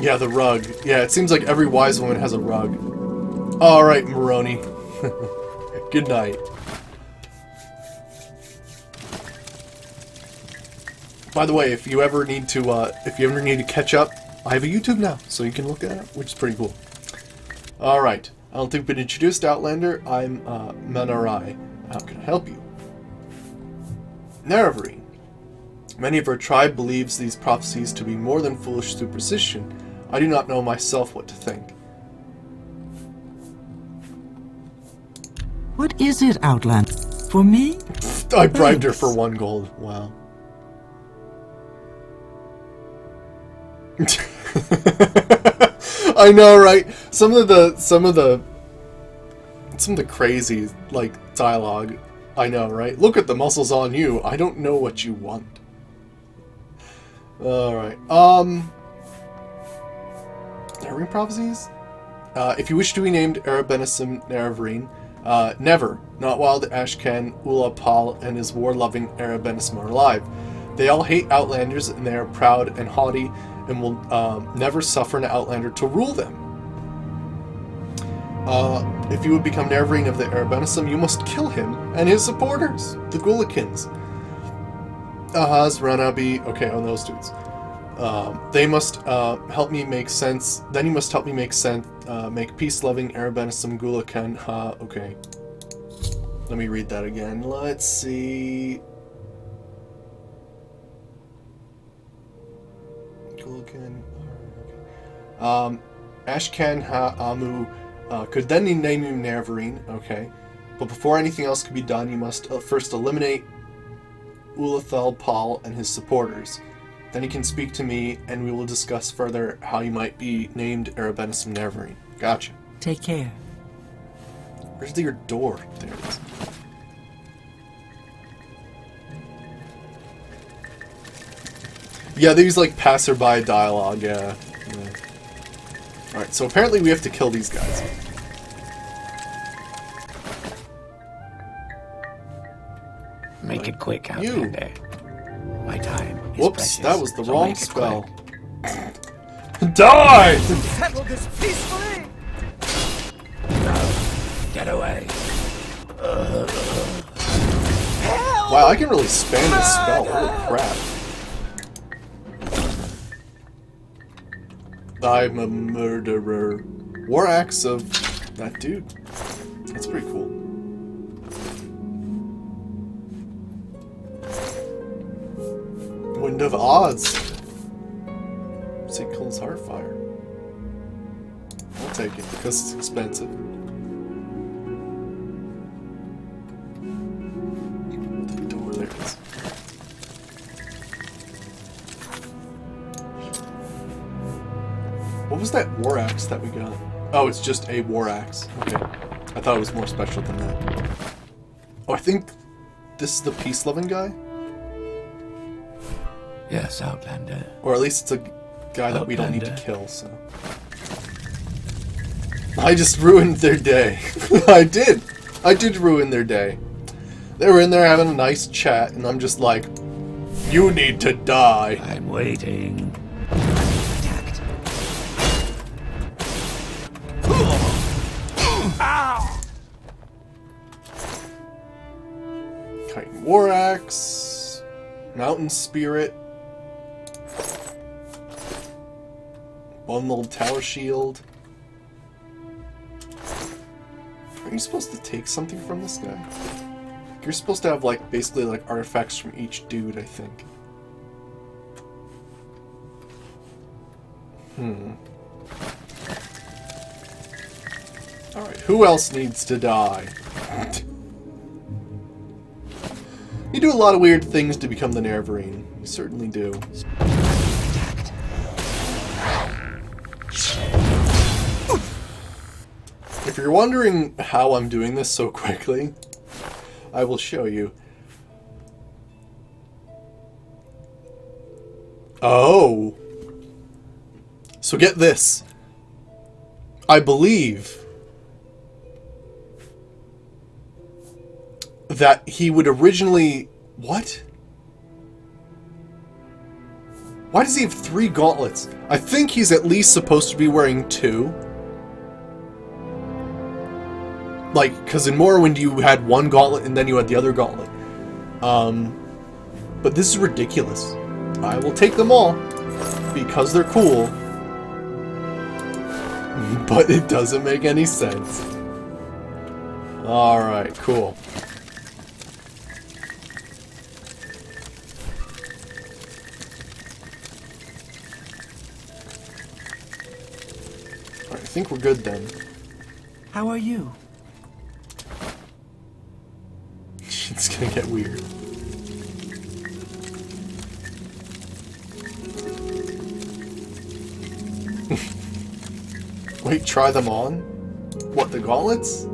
S1: Yeah, the rug. Yeah, it seems like every wise woman has a rug. Alright, Moroni. Good night. By the way, if you ever need to catch up, I have a YouTube now, so you can look at it, which is pretty cool. Alright. I don't think we've been introduced, Outlander. I'm, Manarai. How can I help you? Nerevarine. Many of our tribe believes these prophecies to be more than foolish superstition. I do not know myself what to think.
S3: What is it, Outlander? For me?
S1: I bribed her for 1 gold. Wow. I know, right? Some of the crazy, like, dialogue. I know, right? Look at the muscles on you. I don't know what you want. Alright, Nerevarine prophecies? If you wish to be named Erebenisim Nerevarine, never, not while the Ashcan, Ulapal, and his war-loving Erebenisim are alive. They all hate Outlanders, and they are proud and haughty, and will never suffer an Outlander to rule them. If you would become Nerevarine of the Erebenisim, you must kill him and his supporters, the Ghoulikins. Ahaz, Ranabi, okay, on those dudes. They must help me make sense. Then you must help me make sense. Make peace-loving Arabenisum Gulakan. Okay. Let me read that again. Let's see. Gulakan. Ashkan Ha-Amu could then name you Navarine. Okay. But before anything else can be done, you must first eliminate Ulathel Paul and his supporters. Then he can speak to me, and we will discuss further how you might be named Arabenisum Navarine. Gotcha.
S3: Take care.
S1: Where's your door? There it is. Yeah, these like passerby dialogue, yeah. Alright, so apparently we have to kill these guys.
S2: Make it quick,
S1: You.
S2: Outlander. My time is
S1: Whoops,
S2: precious,
S1: that was the
S2: so
S1: wrong
S2: make it
S1: spell.
S2: quick.
S1: Die!
S4: Settle this peacefully!
S2: Get away.
S1: Wow, I can really spam this spell. Holy crap. I'm a murderer. War axe of that dude. That's pretty cool. Wind of Oz. St. Cole's Heartfire. I'll take it because it's expensive. The door, there it is. What was that war axe that we got? Oh, it's just a war axe. Okay. I thought it was more special than that. Oh, I think this is the peace-loving guy?
S2: Yes, Outlander.
S1: Or at least it's a guy that we don't need to
S2: Outlander.
S1: kill, so... I just ruined their day. I did! I did ruin their day. They were in there having a nice chat, and I'm just like, you need to die.
S2: I'm waiting.
S4: Attacked.
S1: Chitin War Axe. Mountain Spirit. One little tower shield. Are you supposed to take something from this guy? You're supposed to have, like, basically, like, artifacts from each dude, I think. Alright, who else needs to die? You do a lot of weird things to become the Navarine. You certainly do. If you're wondering how I'm doing this so quickly, I will show you. Oh. So get this. I believe that he would originally... What? Why does he have 3 gauntlets? I think he's at least supposed to be wearing 2. Like, because in Morrowind you had 1 gauntlet and then you had the other gauntlet. But this is ridiculous. I will take them all because they're cool. But it doesn't make any sense. Alright, cool. Alright, I think we're good then.
S3: How are you?
S1: It's gonna get weird. Wait, try them on? What, the gauntlets?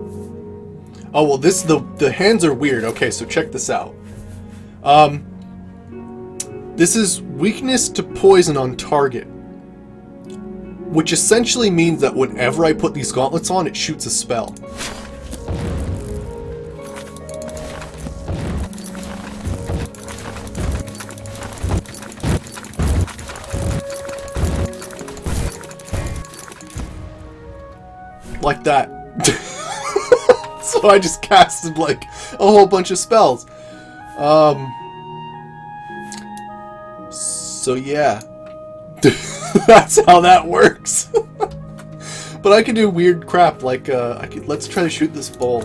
S1: Oh, well, the hands are weird. Okay, so check this out. This is weakness to poison on target. Which essentially means that whenever I put these gauntlets on, it shoots a spell. Like that. So I just casted like a whole bunch of spells. So yeah. That's how that works. But I can do weird crap like let's try to shoot this bowl.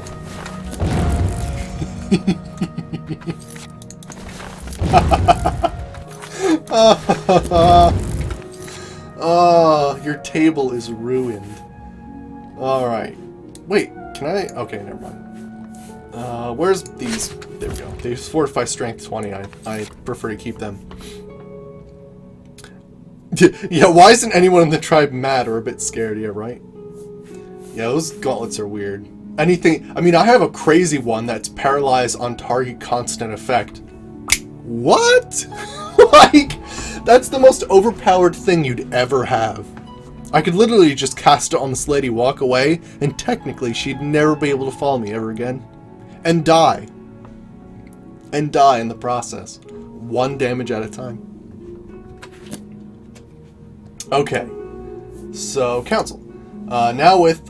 S1: Oh, your table is ruined. Alright. Wait, can I? Okay, never mind. Where's these? There we go. These fortify strength 20. I prefer to keep them. Yeah, why isn't anyone in the tribe mad or a bit scared? Yeah, right? Yeah, those gauntlets are weird. Anything... I mean, I have a crazy one that's paralyzed on target constant effect. What? Like, that's the most overpowered thing you'd ever have. I could literally just cast it on this lady, walk away, and technically she'd never be able to follow me ever again. And die. And die in the process. 1 damage at a time. Okay. So, Council. Now with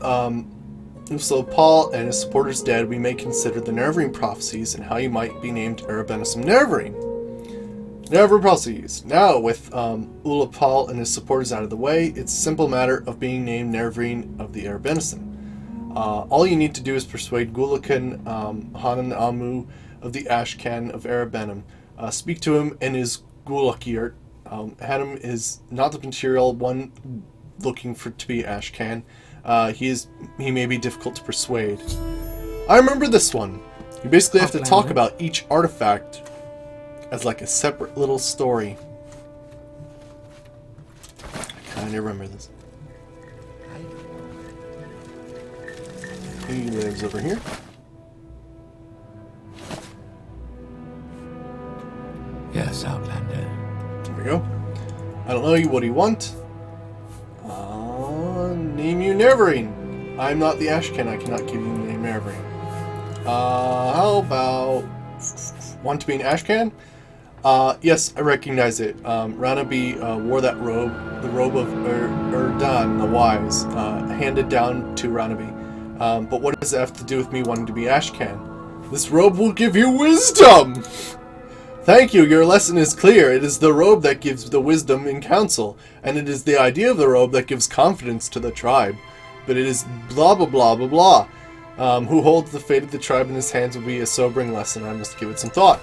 S1: so Paul and his supporters dead, we may consider the Nervine prophecies and how you might be named Erebenisim Nervine. Nervine prophecies. Now with Ula Paul and his supporters out of the way, it's a simple matter of being named Nervine of the Erebenisim. All you need to do is persuade Gulakan Hanan Amu of the Ashcan of Erebenim. Speak to him in his Gulakirt. Hanum is not the material one looking for to be Ashcan. He may be difficult to persuade. I remember this one. You basically have to talk about each artifact as like a separate little story. I kinda remember this. He lives over here.
S2: Yes, Outlander.
S1: There we go. I don't know what do you want. Name you Nervine. I'm not the Ashcan. I cannot give you the name Nervine. How about... Want to be an Ashcan? Yes, I recognize it. Ranabi wore that robe, the robe of Erdan the Wise, handed down to Ranabi. But what does it have to do with me wanting to be Ashcan? This robe will give you wisdom! Thank you, your lesson is clear. It is the robe that gives the wisdom in council, and it is the idea of the robe that gives confidence to the tribe. But it is blah blah blah blah blah. Who holds the fate of the tribe in his hands will be a sobering lesson. I must give it some thought.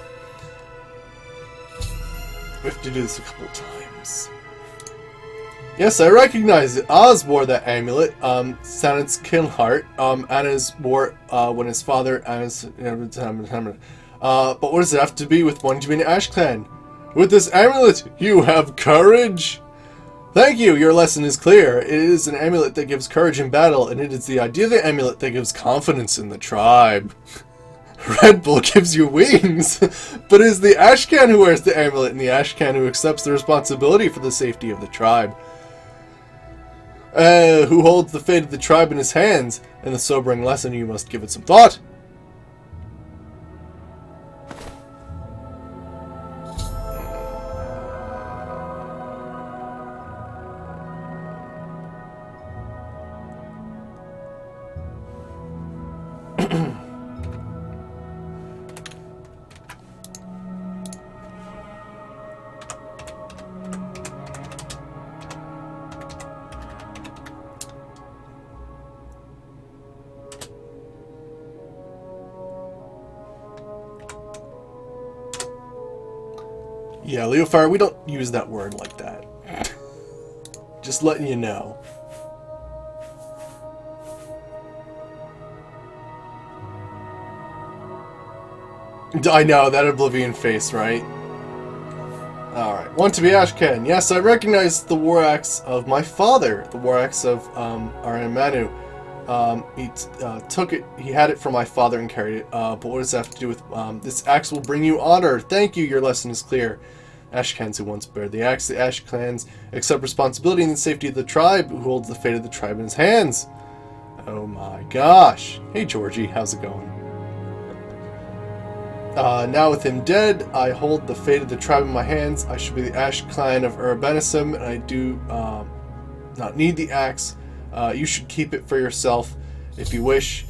S1: We have to do this a couple times. Yes, I recognize it. Oz wore that amulet. Sanad's Kilheart. Anna's wore when his father Anna's but what does it have to be with wanting to be an Ash Clan? With this amulet, you have courage! Thank you, your lesson is clear. It is an amulet that gives courage in battle, and it is the idea of the amulet that gives confidence in the tribe. Red Bull gives you wings, but it is the Ashcan who wears the amulet and the Ashcan who accepts the responsibility for the safety of the tribe. Who holds the fate of the tribe in his hands, and the sobering lesson you must give it some thought. Yeah, Leofire, we don't use that word like that. Just letting you know. I know, that Oblivion face, right? Alright, want to be Ashcan. Yes, I recognize the war axe of my father, the war axe of Aramanu. He took it, he had it from my father and carried it. But what does that have to do with, this axe will bring you honor. Thank you, your lesson is clear. Ashcans who once bear the axe, the Ash clans accept responsibility in the safety of the tribe, who holds the fate of the tribe in his hands. Oh my gosh. Hey Georgie, how's it going? Now with him dead, I hold the fate of the tribe in my hands. I should be the Ash clan of Erebenisim, and I do not need the axe. You should keep it for yourself if you wish.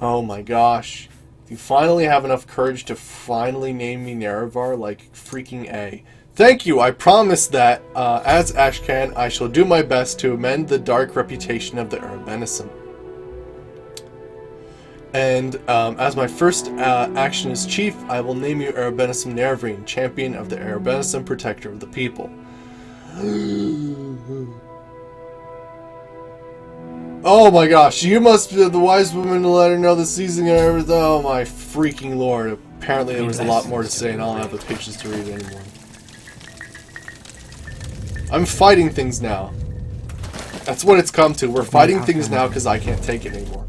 S1: Oh my gosh. If you finally have enough courage to finally name me Nerevar, like freaking A. Thank you. I promise that, as Ashcan, I shall do my best to amend the dark reputation of the Arabenism. And as my first action as chief, I will name you Arabenism Nervrine, champion of the Arabenism, protector of the people. Oh my gosh, you must be the wise woman to let her know the season and everything. Oh my freaking lord. Apparently there was a lot more to say and I don't have the patience to read it anymore. I'm fighting things now. That's what it's come to. We're fighting things now because I can't take it anymore.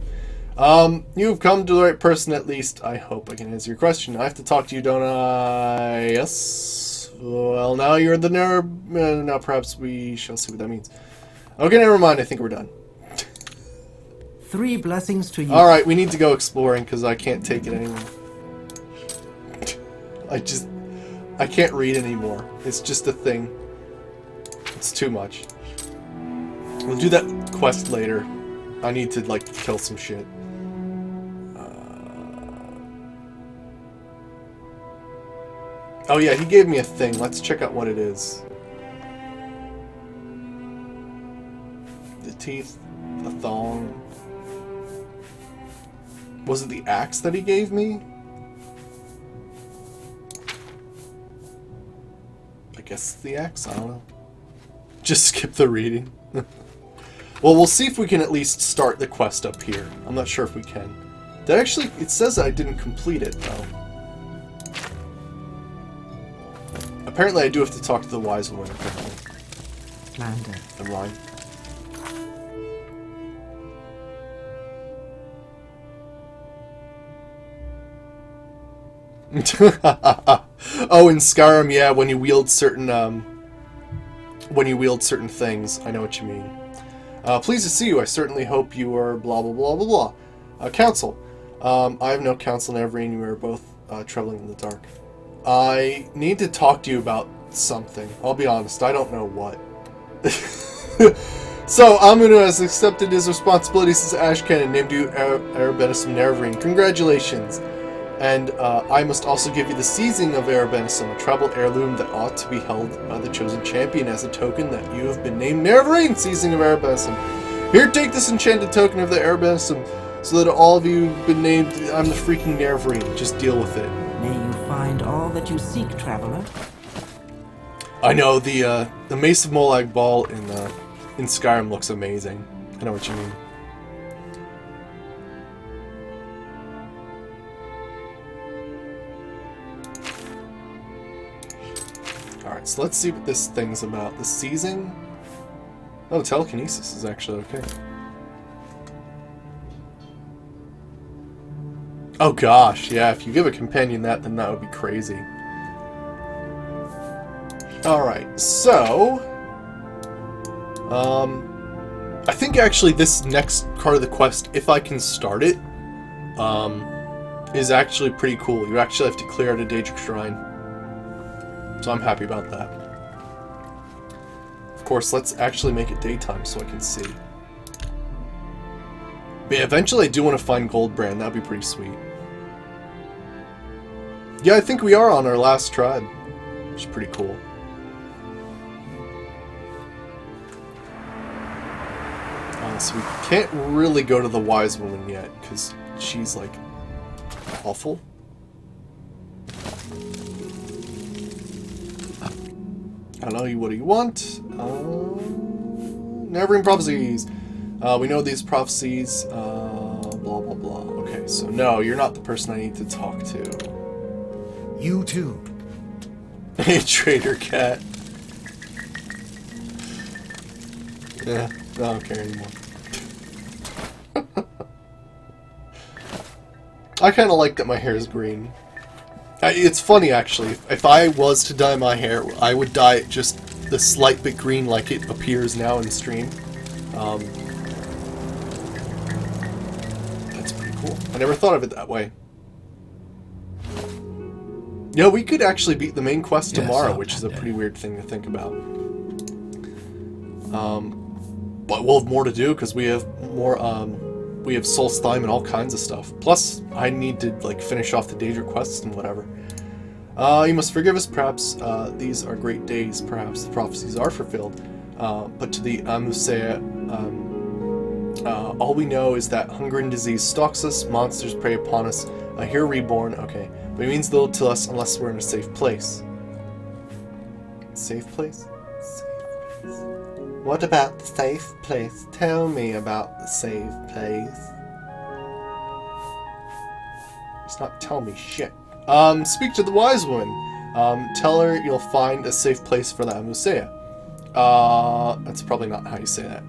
S1: You've come to the right person at least. I hope I can answer your question. I have to talk to you, don't I? Yes. Well, now you're in the now perhaps we shall see what that means. Okay, never mind. I think we're done.
S3: 3 blessings to you.
S1: Alright, we need to go exploring because I can't take it anymore. I can't read anymore. It's just a thing. It's too much. We'll do that quest later. I need to, like, kill some shit. Oh yeah, he gave me a thing. Let's check out what it is. The teeth, the thong. Was it the axe that he gave me? I guess it's the axe, I don't know. Just skip the reading. Well, we'll see if we can at least start the quest up here. I'm not sure if we can. That actually, it says that I didn't complete it, though. Apparently I do have to talk to the wise woman, apparently.
S3: Lander.
S1: The line. Oh, in Skyrim, yeah, when you wield certain things, I know what you mean. Pleased to see you. I certainly hope you are blah blah blah blah blah. Counsel. I have no counsel, Nervrine. You are both traveling in the dark. I need to talk to you about something. I'll be honest, I don't know what. So, Amunu has accepted his responsibilities as Ashcan and named you Arabenism Nervrine. Congratulations. And I must also give you the seizing of Arabenism, a tribal heirloom that ought to be held by the chosen champion as a token that you have been named Nervrine, seizing of Arabenism. Here, take this enchanted token of the Arabenism, so that all of you have been named, I'm the freaking Nervrine. Just deal with it.
S3: May you find all that you seek, traveler.
S1: I know, the Mace of Molag Bal in Skyrim looks amazing. I know what you mean. Alright, so let's see what this thing's about. The seizing? Oh, telekinesis is actually okay. Oh gosh, yeah, if you give a companion that, then that would be crazy. Alright, so... I think actually this next part of the quest, if I can start it, is actually pretty cool. You actually have to clear out a Daedric Shrine. So I'm happy about that. Of course, let's actually make it daytime so I can see. But yeah, eventually I do want to find Goldbrand. That'd be pretty sweet. Yeah, I think we are on our last tribe, which is pretty cool. So we can't really go to the wise woman yet, because she's, like, awful. I don't know, what do you want? Never-ending prophecies. We know these prophecies, blah, blah, blah. Okay, so no, you're not the person I need to talk to.
S4: You too.
S1: Hey, traitor cat. Yeah, I don't care anymore. I kind of like that my hair is green. It's funny, actually. If I was to dye my hair, I would dye it just the slight bit green like it appears now in stream. That's pretty cool. I never thought of it that way. Yeah, we could actually beat the main quest tomorrow, which is a pretty weird thing to think about. But we'll have more to do, because we have more, we have Solstheim and all kinds of stuff. Plus, I need to, like, finish off the Daedric quests and whatever. You must forgive us, perhaps these are great days, perhaps the prophecies are fulfilled. But to the Amusea, all we know is that hunger and disease stalks us, monsters prey upon us, here reborn, okay. But it means little to us unless we're in a safe place. Safe place? Safe place. What about the safe place? Tell me about the safe place. It's not tell me shit. Speak to the wise woman. Tell her you'll find a safe place for the Amusea. That's probably not how you say that.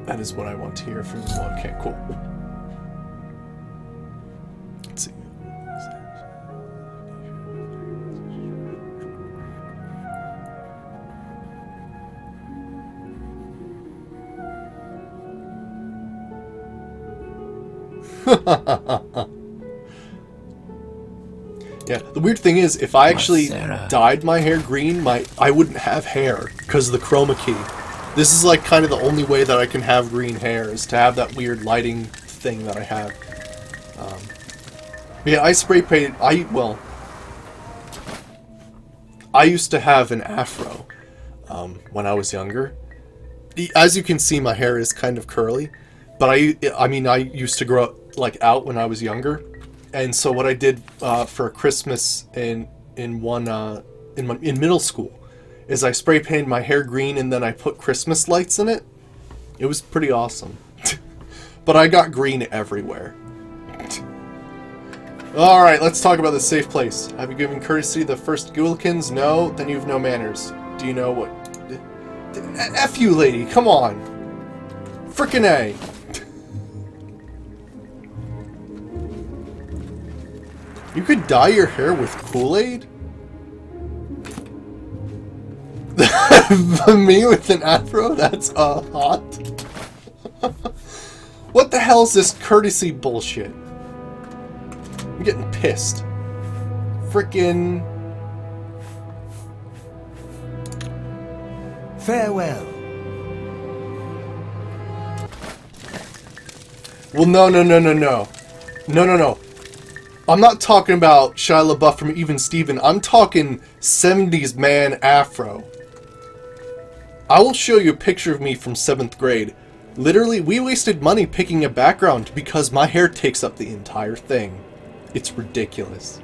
S1: That is what I want to hear from you. Okay, cool. Let's see. Yeah, the weird thing is, if I actually dyed my hair green, I wouldn't have hair because of the chroma key. This is like kind of the only way that I can have green hair, is to have that weird lighting thing that I have. Yeah, I spray painted. I used to have an afro when I was younger. As you can see, my hair is kind of curly, but I mean, I used to grow like out when I was younger. And so what I did for Christmas in middle school is I spray painted my hair green and then I put Christmas lights in it. It was pretty awesome. But I got green everywhere. Alright, let's talk about the safe place. Have you given courtesy to the first Ghoulkins? No? Then you have no manners. Do you know what... F you, lady, come on! Frickin' A! You could dye your hair with Kool-Aid? Me with an afro? That's hot. What the hell is this courtesy bullshit? I'm getting pissed. Frickin'...
S4: Farewell.
S1: Well, no. No. I'm not talking about Shia LaBeouf from Even Steven. I'm talking 70s man afro. I will show you a picture of me from 7th grade. Literally, we wasted money picking a background because my hair takes up the entire thing. It's ridiculous.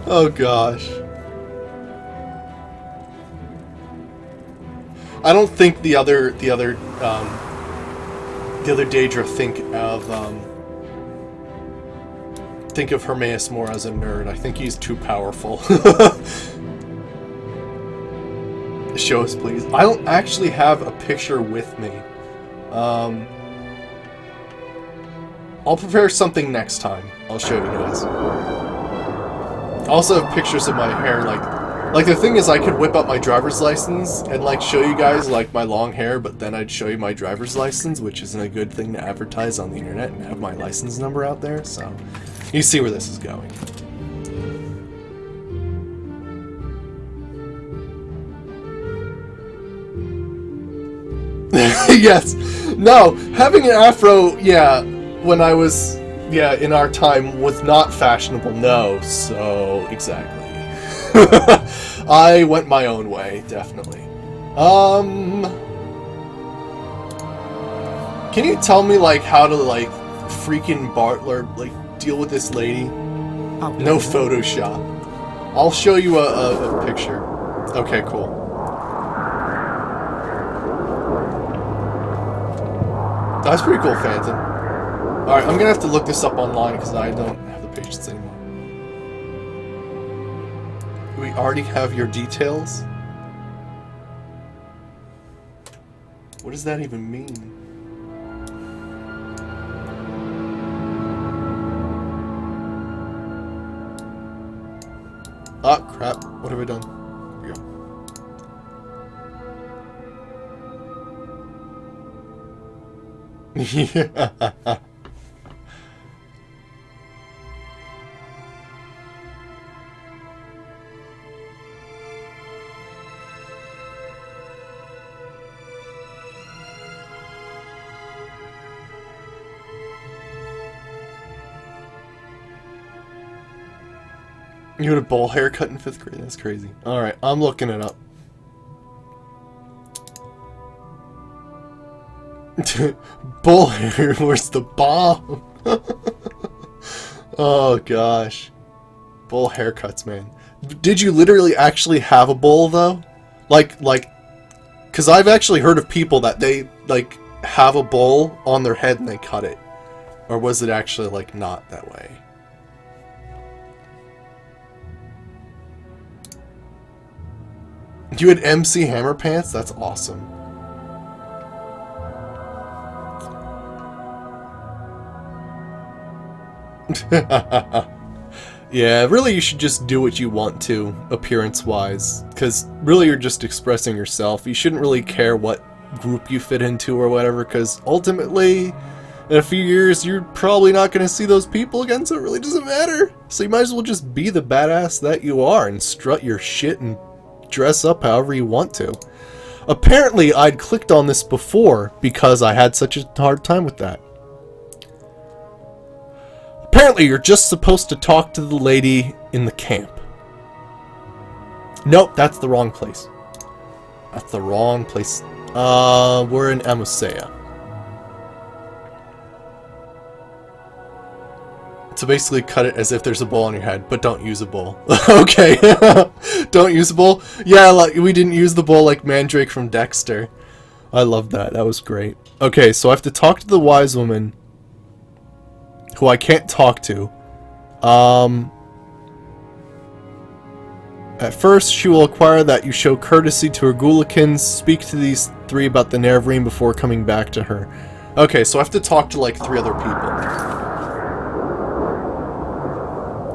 S1: Oh gosh. I don't think the other Daedra think of Hermaeus more as a nerd. I think he's too powerful. Show us, please. I don't actually have a picture with me. I'll prepare something next time. I'll show you guys. I also have pictures of my hair, like the thing is, I could whip up my driver's license and like show you guys like my long hair, but then I'd show you my driver's license, which isn't a good thing to advertise on the internet and have my license number out there. So you see where this is going. Yes. No, having an afro, yeah, when I was, yeah, in our time was not fashionable. No, so exactly. I went my own way, definitely. Can you tell me, like, how to, like, freaking like, deal with this lady? No Photoshop. I'll show you a picture. Okay, cool. That's pretty cool, Phantom. Alright, I'm gonna have to look this up online because I don't have the patience anymore. We already have your details? What does that even mean? Ah, crap. What have I done? Here we go. Yeah. You had a bowl haircut in 5th grade? That's crazy. Alright, I'm looking it up. Bowl hair, where's the bomb? Oh gosh. Bowl haircuts, man. Did you literally actually have a bowl though? Like, because I've actually heard of people that they, like, have a bowl on their head and they cut it. Or was it actually, like, not that way? You had MC Hammer Pants? That's awesome. Yeah, really you should just do what you want to, appearance-wise. Because really you're just expressing yourself. You shouldn't really care what group you fit into or whatever, because ultimately, in a few years, you're probably not going to see those people again, so it really doesn't matter. So you might as well just be the badass that you are and strut your shit and dress up however you want to. Apparently, I'd clicked on this before because I had such a hard time with that. Apparently, you're just supposed to talk to the lady in the camp. Nope, that's the wrong place. That's the wrong place. We're in Amosea. So basically cut it as if there's a bowl on your head, but don't use a bowl. Okay. Don't use a bowl? Yeah, like we didn't use the bowl like Mandrake from Dexter. I love that. That was great. Okay, so I have to talk to the wise woman who I can't talk to. At first, she will require that you show courtesy to her Ghoulakins, speak to these 3 about the Nerevarine before coming back to her. Okay, so I have to talk to like 3 other people.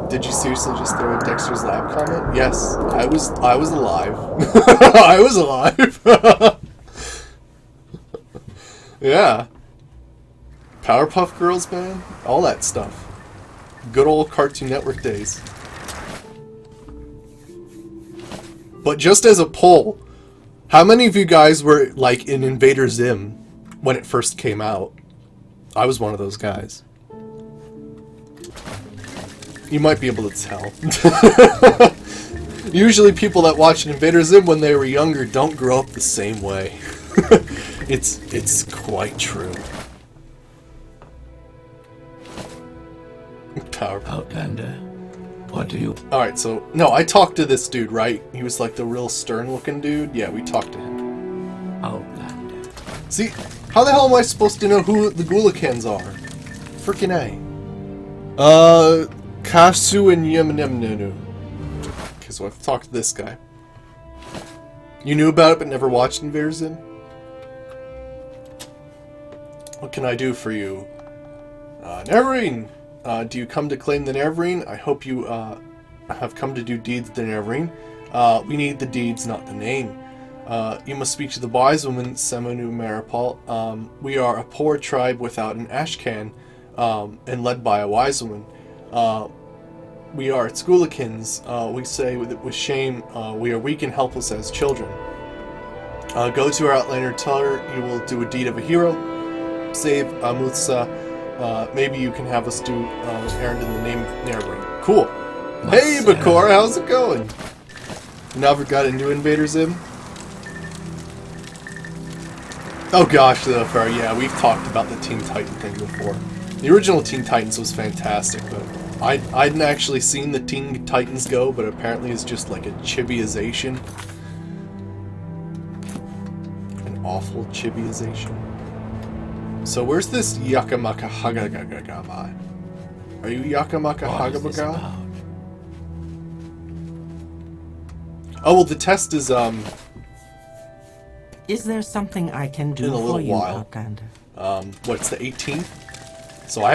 S1: Did you seriously just throw a Dexter's Lab comment? Yes, I was alive. I was alive. Yeah. Powerpuff Girls, man. All that stuff. Good old Cartoon Network days. But just as a poll, how many of you guys were like in Invader Zim when it first came out? I was one of those guys. You might be able to tell. Usually people that watched Invader Zim when they were younger don't grow up the same way. It's quite true. Power.
S2: Outlander, what do you...
S1: Alright, so, no, I talked to this dude, right? He was like the real stern-looking dude. Yeah, we talked to him.
S2: Outlander.
S1: See, how the hell am I supposed to know who the Ghoulakins are? Freaking A. Kasu and Yemenemnenu. Okay, so I have to talk to this guy. You knew about it but never watched Invader Zim? What can I do for you? Nerevarine! Do you come to claim the Nerevarine? I hope you have come to do deeds with the Nerevarine. We need the deeds, not the name. You must speak to the wise woman, Semonu Maripal. We are a poor tribe without an ashcan, and led by a wise woman. We are Ghoulakins. We say with shame, we are weak and helpless as children. Go to our Outlander, tell her you will do a deed of a hero, save Amutsa. Maybe you can have us do an errand in the name of Nerevarine. Cool. Hey, Bakor, how's it going? You never got into Invader Zim? Oh gosh, the fair. Yeah, we've talked about the Teen Titan thing before. The original Teen Titans was fantastic, but I hadn't actually seen the Teen Titans Go, but apparently it's just like a chibiization. An awful chibiization. So where's this Yakamaka Hagagagama? Are you Yakamaka Hagabaga? Oh well, the test is
S3: Is there something I can do
S1: in a
S3: for
S1: little
S3: you,
S1: while.
S3: Outlander?
S1: What's the 18th? So I